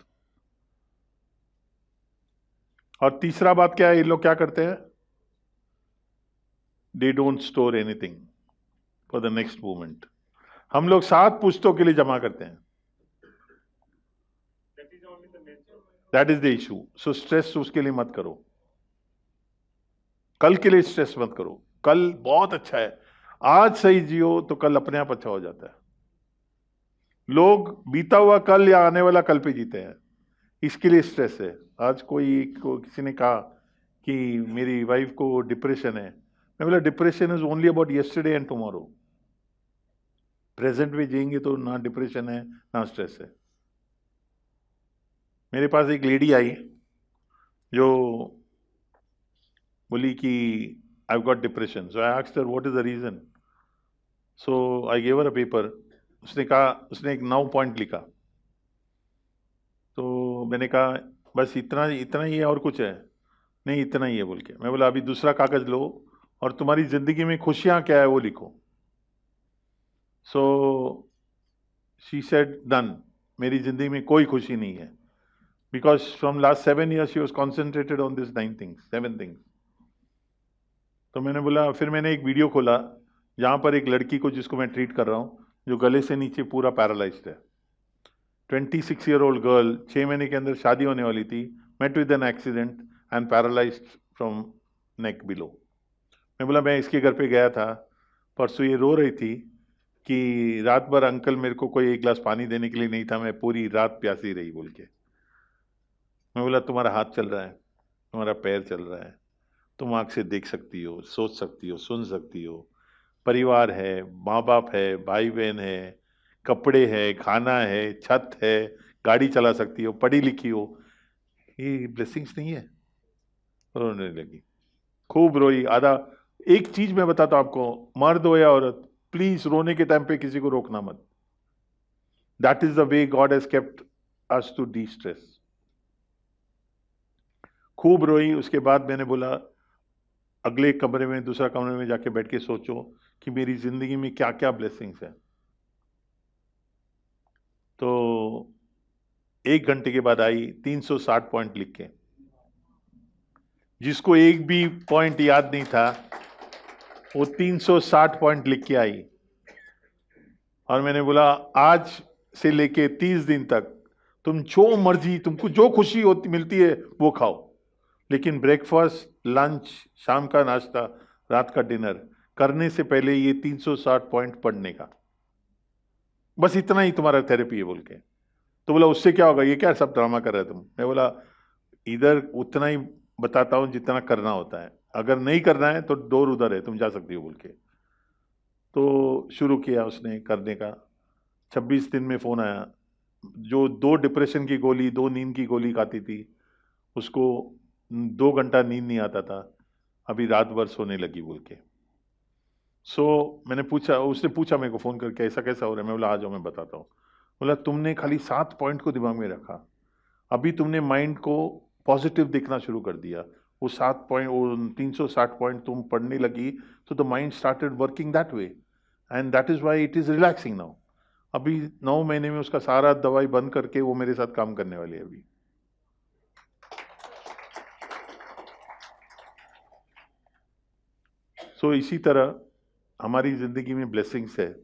और तीसरा बात क्या है, ये लोग क्या करते हैं? They don't store anything for the next moment. हम लोग 7 पुश्तों के लिए जमा करते हैं. That is the issue. So stress उसके लिए मत करो. कल के लिए स्ट्रेस मत करो. कल बहुत अच्छा है, आज सही जियो तो कल अपने आप अच्छा हो जाता है. लोग बीता हुआ कल या आने वाला कल पे जीते हैं, इसके लिए स्ट्रेस है. आज किसी ने कहा कि मेरी वाइफ को डिप्रेशन है. मैं बोला depression is only about yesterday and tomorrow. Present में जिएंगे तो ना डिप्रेशन है ना स्ट्रेस है. मेरे पास एक लेडी आई जो बोली कि I got depression. So I asked her what is the reason. So I gave her a paper. उसने कहा, उसने एक 9 पॉइंट लिखा. तो मैंने कहा बस इतना ही है और कुछ है? नहीं, इतना ही है बोल के. मैं बोला अभी दूसरा कागज लो और तुम्हारी जिंदगी में खुशियां क्या है वो लिखो. So she said done. मेरी जिंदगी में कोई खुशी नहीं है, because from last 7 years she was concentrated on this 9 things, 7 things. तो मैंने बोला, फिर मैंने एक वीडियो खोला जहां पर एक लड़की को, जिसको मैं ट्रीट कर रहा हूं, जो गले से नीचे पूरा पैरालाइज्ड है. 26-year-old गर्ल, 6 महीने के अंदर शादी होने वाली थी, met with an accident and paralysed from neck below. मैं बोला मैं इसके घर पे गया था परसों. ये रो रही थी कि रात भर अंकल मेरे को कोई एक गिलास पानी देने के लिए नहीं था, मैं पूरी रात प्यासी रही बोल के. मैं बोला तुम्हारा हाथ चल रहा है, तुम्हारा पैर चल रहा है, तुम आँख से देख सकती हो, सोच सकती हो, सुन सकती हो, परिवार है, माँ बाप है, भाई बहन है, कपड़े है, खाना है, छत है, गाड़ी चला सकती हो, पढ़ी लिखी हो. ये ब्लेसिंग्स नहीं है? रोने लगी, खूब रोई. आधा एक चीज मैं बताता हूं आपको, मर्द हो या औरत, प्लीज रोने के टाइम पे किसी को रोकना मत. That is the way God has kept us to destress. खूब रोई. उसके बाद मैंने बोला अगले कमरे में, दूसरा कमरे में जाके बैठ के सोचो कि मेरी जिंदगी में क्या क्या ब्लेसिंग्स है. तो 1 घंटे के बाद आई 360 पॉइंट लिख के. जिसको एक भी पॉइंट याद नहीं था वो 360 पॉइंट लिख के आई. और मैंने बोला आज से लेके 30 दिन तक तुम जो मर्जी, तुमको जो खुशी होती मिलती है वो खाओ, लेकिन ब्रेकफास्ट, लंच, शाम का नाश्ता, रात का डिनर करने से पहले ये 360 पॉइंट पढ़ने का. बस इतना ही तुम्हारा थेरेपी है बोल के. तो बोला उससे क्या होगा, ये क्या सब ड्रामा कर रहे तुम? मैं बोला इधर उतना ही बताता हूं जितना करना होता है, अगर नहीं करना है तो डोर उधर है, तुम जा सकती हो बोल के. तो शुरू किया उसने करने का. 26 दिन में फ़ोन आया. जो 2 डिप्रेशन की गोली, 2 नींद की गोली खाती थी, उसको 2 घंटा नींद नहीं आता था, अभी रात भर सोने लगी बोल के. सो मैंने पूछा, उसने पूछा मेरे को फ़ोन करके ऐसा कैसा हो रहा है. मैं बोला आ जाओ मैं बताता हूँ. बोला तुमने खाली 7 पॉइंट को दिमाग में रखा, अभी तुमने माइंड को पॉजिटिव देखना शुरू कर दिया. वो 7 पॉइंट, वो 360 पॉइंट तुम पढ़ने लगी तो the mind started working that way. And that is why it is relaxing now. अभी 9 महीने में उसका सारा दवाई बंद करके वो मेरे साथ काम करने वाली है अभी. सो इसी तरह हमारी जिंदगी में ब्लेसिंग्स है.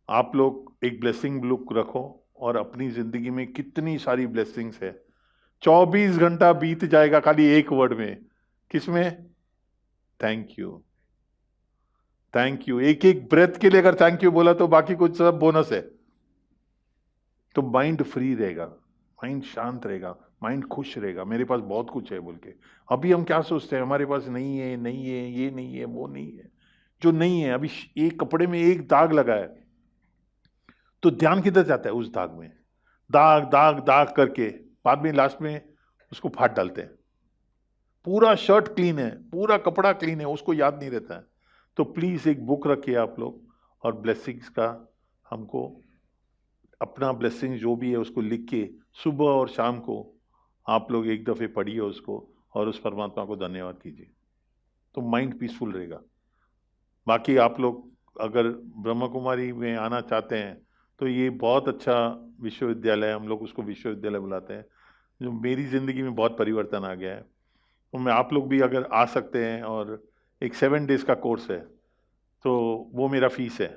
आप लोग एक ब्लेसिंग बुक रखो और अपनी जिंदगी में कितनी सारी ब्लेसिंग्स है. 24 घंटा बीत जाएगा खाली एक वर्ड में. किसमें? Thank you. Thank you. एक एक ब्रेथ के लिए अगर थैंक यू बोला तो बाकी कुछ सब बोनस है. तो माइंड फ्री रहेगा, माइंड शांत रहेगा, माइंड खुश रहेगा. मेरे पास बहुत कुछ है बोल के. अभी हम क्या सोचते हैं, हमारे पास नहीं है, नहीं है, ये नहीं है, वो नहीं है. जो नहीं है, अभी एक कपड़े में एक दाग लगा है तो ध्यान किधर जाता है? उस दाग में. दाग दाग दाग करके बाद में लास्ट में उसको फाड़ डालते हैं. पूरा शर्ट क्लीन है, पूरा कपड़ा क्लीन है, उसको याद नहीं रहता है. तो प्लीज एक बुक रखिए आप लोग और ब्लेसिंग्स का हमको अपना ब्लेसिंग जो भी है उसको लिख के सुबह और शाम को आप लोग एक दफे पढ़िए उसको और उस परमात्मा को धन्यवाद कीजिए. तो माइंड पीसफुल रहेगा. बाकी आप लोग अगर ब्रह्मा कुमारी में आना चाहते हैं तो ये बहुत अच्छा विश्वविद्यालय है. हम लोग उसको विश्वविद्यालय बुलाते हैं. जो मेरी ज़िंदगी में बहुत परिवर्तन आ गया है. तो मैं आप लोग भी अगर आ सकते हैं और एक 7 डेज का कोर्स है तो वो मेरा फीस है.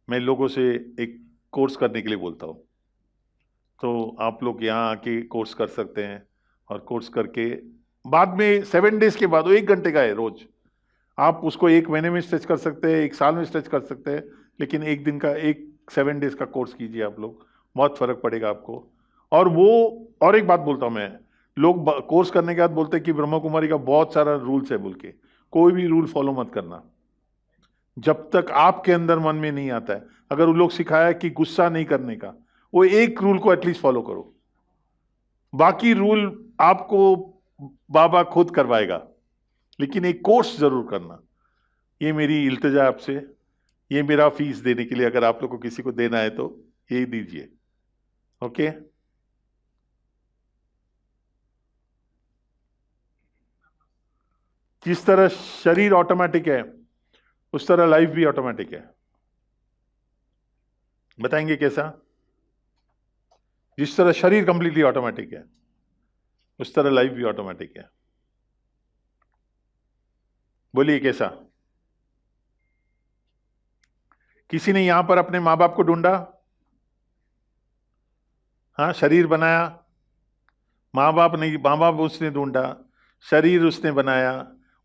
मैं लोगों से एक कोर्स करने के लिए बोलता हूँ. तो आप लोग यहाँ आके कोर्स कर सकते हैं और कोर्स करके बाद में 7 डेज के बाद वो 1 घंटे का है रोज. आप उसको 1 महीने में स्ट्रेच कर सकते हैं, 1 साल में स्ट्रेच कर सकते हैं, लेकिन एक दिन का 7 डेज का कोर्स कीजिए आप लोग. बहुत फर्क पड़ेगा आपको. और वो और एक बात बोलता हूँ मैं, लोग कोर्स करने के बाद बोलते हैं कि ब्रह्मा कुमारी का बहुत सारा रूल्स है बोल के. कोई भी रूल फॉलो मत करना जब तक आपके अंदर मन में नहीं आता है. अगर वो लोग सिखाया कि गुस्सा नहीं करने का, वो एक रूल को एटलीस्ट फॉलो करो. बाकी रूल आपको बाबा खुद करवाएगा, लेकिन एक कोर्स जरूर करना. ये मेरी इल्तिजा आपसे. ये मेरा फीस देने के लिए अगर आप लोग को किसी को देना है तो यही दीजिए. ओके. जिस तरह शरीर ऑटोमेटिक है उस तरह लाइफ भी ऑटोमेटिक है. बताएंगे कैसा? जिस तरह शरीर कंप्लीटली ऑटोमेटिक है उस तरह लाइफ भी ऑटोमेटिक है. बोलिए कैसा? किसी ने यहां पर अपने मां बाप को ढूंढा? हाँ, शरीर बनाया. मां बाप नहीं, मां बाप उसने ढूंढा. शरीर उसने बनाया,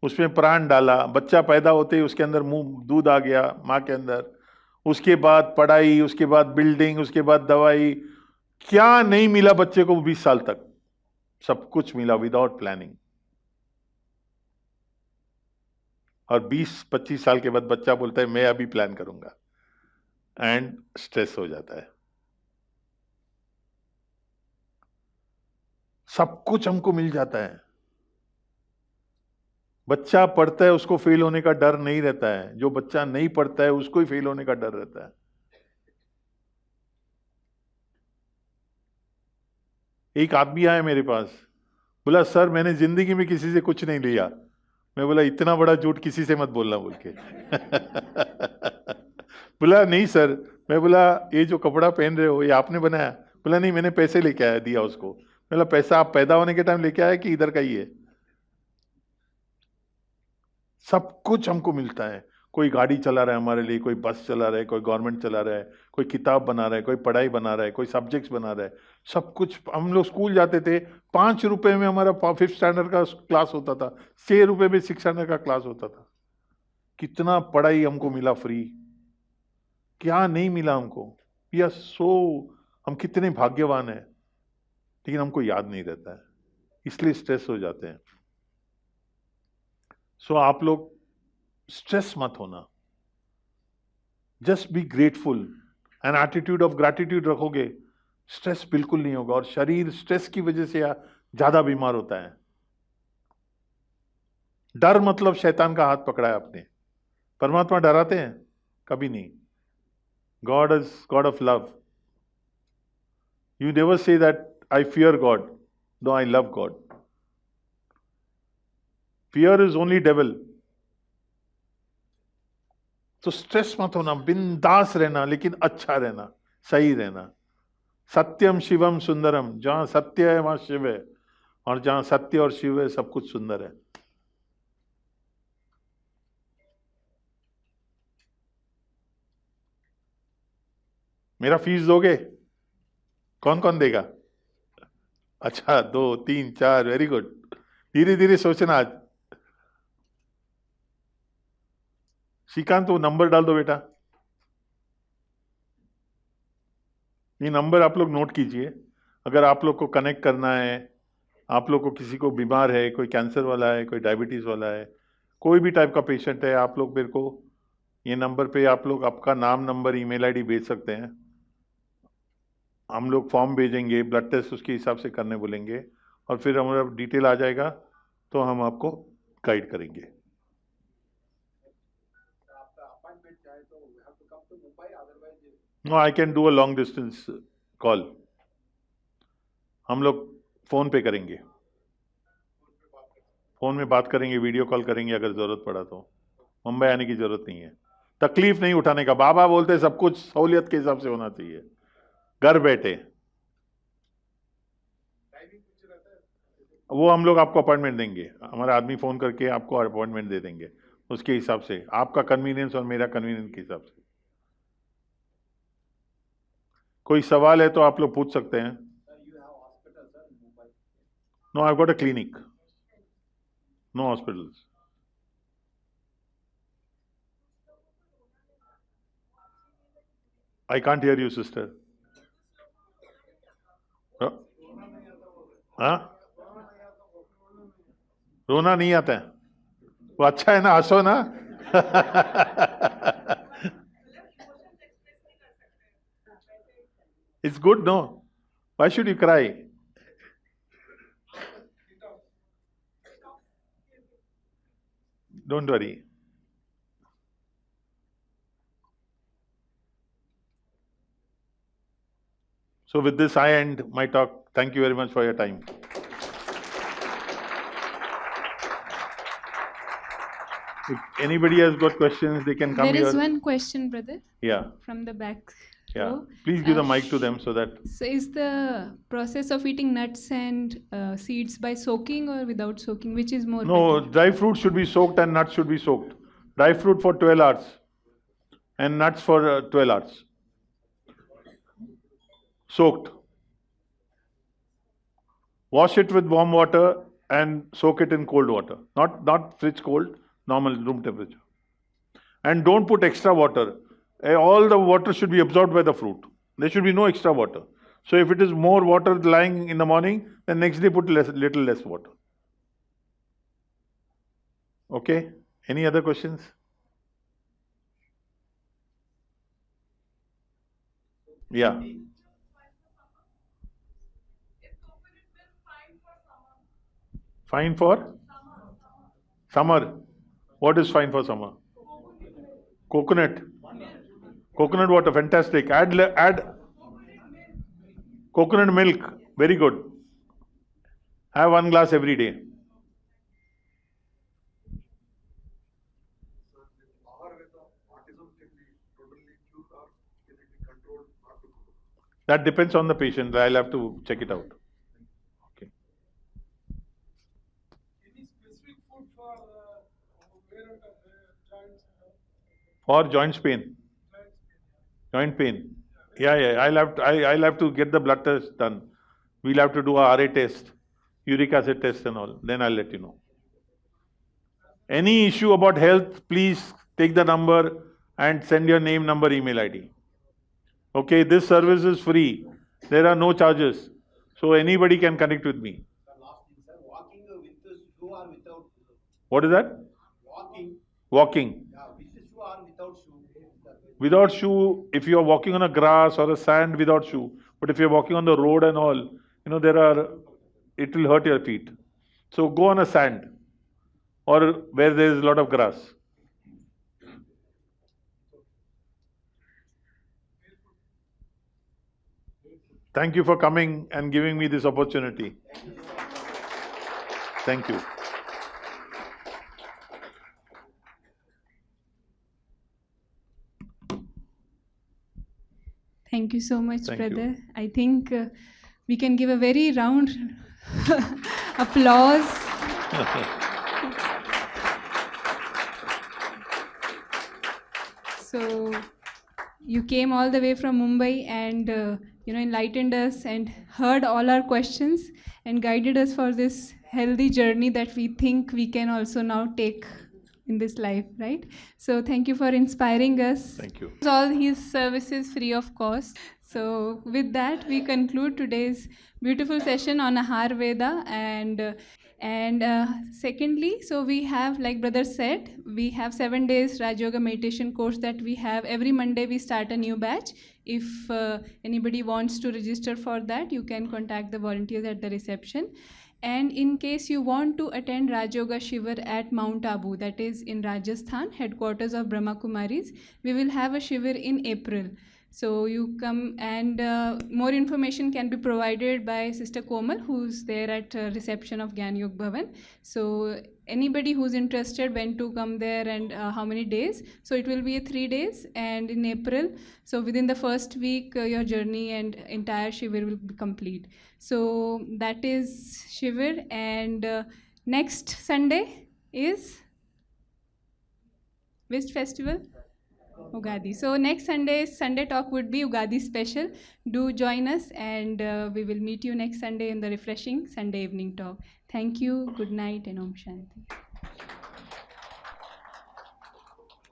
उसमें प्राण डाला. बच्चा पैदा होते ही उसके अंदर मुंह दूध आ गया मां के अंदर. उसके बाद पढ़ाई, उसके बाद बिल्डिंग, उसके बाद दवाई. क्या नहीं मिला बच्चे को 20 साल तक? सब कुछ मिला विदाउट प्लानिंग. और 20-25 साल के बाद बच्चा बोलता है मैं अभी प्लान करूंगा, एंड स्ट्रेस हो जाता है. सब कुछ हमको मिल जाता है. बच्चा पढ़ता है उसको फेल होने का डर नहीं रहता है. जो बच्चा नहीं पढ़ता है उसको ही फेल होने का डर रहता है. एक आदमी आया मेरे पास, बोला सर मैंने जिंदगी में किसी से कुछ नहीं लिया. मैं बोला इतना बड़ा झूठ किसी से मत बोलना बोल के. बोला नहीं सर. मैं बोला ये जो कपड़ा पहन रहे हो ये आपने बनाया? बोला नहीं, मैंने पैसे लेके आया, दिया उसको. बोला पैसा आप पैदा होने के टाइम लेके आया कि इधर का ही है? सब कुछ हमको मिलता है. कोई गाड़ी चला रहा है हमारे लिए, कोई बस चला रहा है, कोई गवर्नमेंट चला रहा है, कोई किताब बना रहा है, कोई पढ़ाई बना रहा है, कोई सब्जेक्ट्स बना रहा है. सब कुछ. हम लोग स्कूल जाते थे, 5 रुपए में हमारा 5th स्टैंडर्ड का क्लास होता था, 6 रुपए में 6th स्टैंडर्ड का क्लास होता था. कितना पढ़ाई हमको मिला फ्री. क्या नहीं मिला हमको. या सो हम कितने भाग्यवान हैं, लेकिन हमको याद नहीं रहता है, इसलिए स्ट्रेस हो जाते हैं. सो आप लोग स्ट्रेस मत होना. Just be grateful. An attitude of gratitude रखोगे, स्ट्रेस बिल्कुल नहीं होगा. और शरीर स्ट्रेस की वजह से ज्यादा बीमार होता है. डर मतलब शैतान का हाथ पकड़ा है आपने. परमात्मा डराते हैं? कभी नहीं. God is God of love. You never say that I fear God, no I love God. Fear is only devil. तो स्ट्रेस मत होना, बिंदास रहना, लेकिन अच्छा रहना, सही रहना। सत्यम शिवम सुंदरम, जहां सत्य है वहां शिव है, और जहां सत्य और शिव है सब कुछ सुंदर है। मेरा फीस दोगे? कौन कौन देगा? अच्छा, 2, 3, 4, वेरी गुड। धीरे धीरे सोचना। आज श्रीकांत, वो नंबर डाल दो बेटा। ये नंबर आप लोग नोट कीजिए। अगर आप लोग को कनेक्ट करना है, आप लोग को किसी को बीमार है, कोई कैंसर वाला है, कोई डायबिटीज वाला है, कोई भी टाइप का पेशेंट है, आप लोग मेरे को ये नंबर पे आप लोग आपका नाम, नंबर, ईमेल आईडी भेज सकते हैं। हम लोग फॉर्म भेजेंगे, ब्लड टेस्ट उसके हिसाब से करने बोलेंगे, और फिर हमारा डिटेल आ जाएगा तो हम आपको गाइड करेंगे। आपका अपॉइंटमेंट चाहे तो we have to come to Mumbai, otherwise no, I can do a long distance call. हम लोग फोन पे करेंगे, फोन में बात करेंगे, वीडियो कॉल करेंगे अगर जरूरत पड़ा तो। मुंबई आने की जरूरत नहीं है, तकलीफ नहीं उठाने का। बाबा बोलते हैं सब कुछ सहूलियत के हिसाब से होना चाहिए, घर बैठे। टाइमिंग कुछ रहता है। वो हम लोग आपको अपॉइंटमेंट देंगे, हमारा आदमी फोन करके आपको अपॉइंटमेंट दे देंगे, उसके हिसाब से, आपका कन्वीनियंस और मेरा कन्वीनियंस के हिसाब से। कोई सवाल है तो आप लोग पूछ सकते हैं। Sir, you have hospital, sir, in Mumbai. No, I got a clinic, no hospitals. I can't hear you sister. हाँ, रोना नहीं आता है? वो अच्छा है ना, हंसो ना। It's good, no? Why should you cry? Don't worry. So with this, I end my talk. Thank you very much for your time. If anybody has got questions, they can come There here. is one question, brother, Yeah, from the back yeah. row. Please give the mic to them so that. So is the process of eating nuts and seeds by soaking or without soaking, which is more No, better? dry fruit should be soaked and nuts should be soaked. Dry fruit for 12 hours and nuts for 12 hours. Soaked. Wash it with warm water and soak it in cold water. Not fridge cold, normal room temperature. And don't put extra water. All the water should be absorbed by the fruit. There should be no extra water. So if it is more water lying in the morning, then next day put little less water. Okay? Any other questions? Yeah. Fine for? Summer. What is fine for summer? Coconut. Coconut water, fantastic. Add coconut milk. Very good. Have 1 glass every day. Autism can be totally cured or can it be controlled not to grow? That depends on the patient. I'll have to check it out. Okay. Any specific food for where joints? For joint pain. Joint pain. Yeah. I'll have to get the blood test done. We'll have to do a RA test, uric acid test and all. Then I'll let you know. Any issue about health, please take the number and send your name, number, email ID. Okay, this service is free. There are no charges. So anybody can connect with me. Sir, last thing, sir, walking with the shoe or without shoe? What is that? Walking, Walking. yeah, with the shoe or without shoe? Sir, Without shoe, if you are walking on a grass or a sand, without shoe. But if you are walking on the road and all, it will hurt your feet. So go on a sand or where there is a lot of grass. Thank you for coming and giving me this opportunity. Thank you. Thank you so much, Thank you. brother. I think we can give a very round applause. So you came all the way from Mumbai and enlightened us and heard all our questions and guided us for this healthy journey that we think we can also now take in this life, right? So thank you for inspiring us. Thank you. All his services free of cost. So with that, we conclude today's beautiful session on Ahar Veda. And secondly, so we have, like brother said, we have 7 days Raj Yoga meditation course that we have. Every Monday we start a new batch. If anybody wants to register for that, you can contact the volunteers at the reception. And in case you want to attend Raj Yoga Shivir at Mount Abu, that is in Rajasthan, headquarters of Brahma Kumaris, we will have a Shivir in April. So you come, and more information can be provided by Sister Komal, who's there at reception of Gyan Yog Bhavan. So anybody who's interested when to come there and how many days. So it will be 3 days and in April. So within the first week, your journey and entire Shivir will be complete. So that is Shivir, and next Sunday is which festival? Ugadi. So next Sunday's Sunday talk would be Ugadi special. Do join us, and we will meet you next Sunday in the refreshing Sunday evening talk. Thank you, good night, and Om Shanti.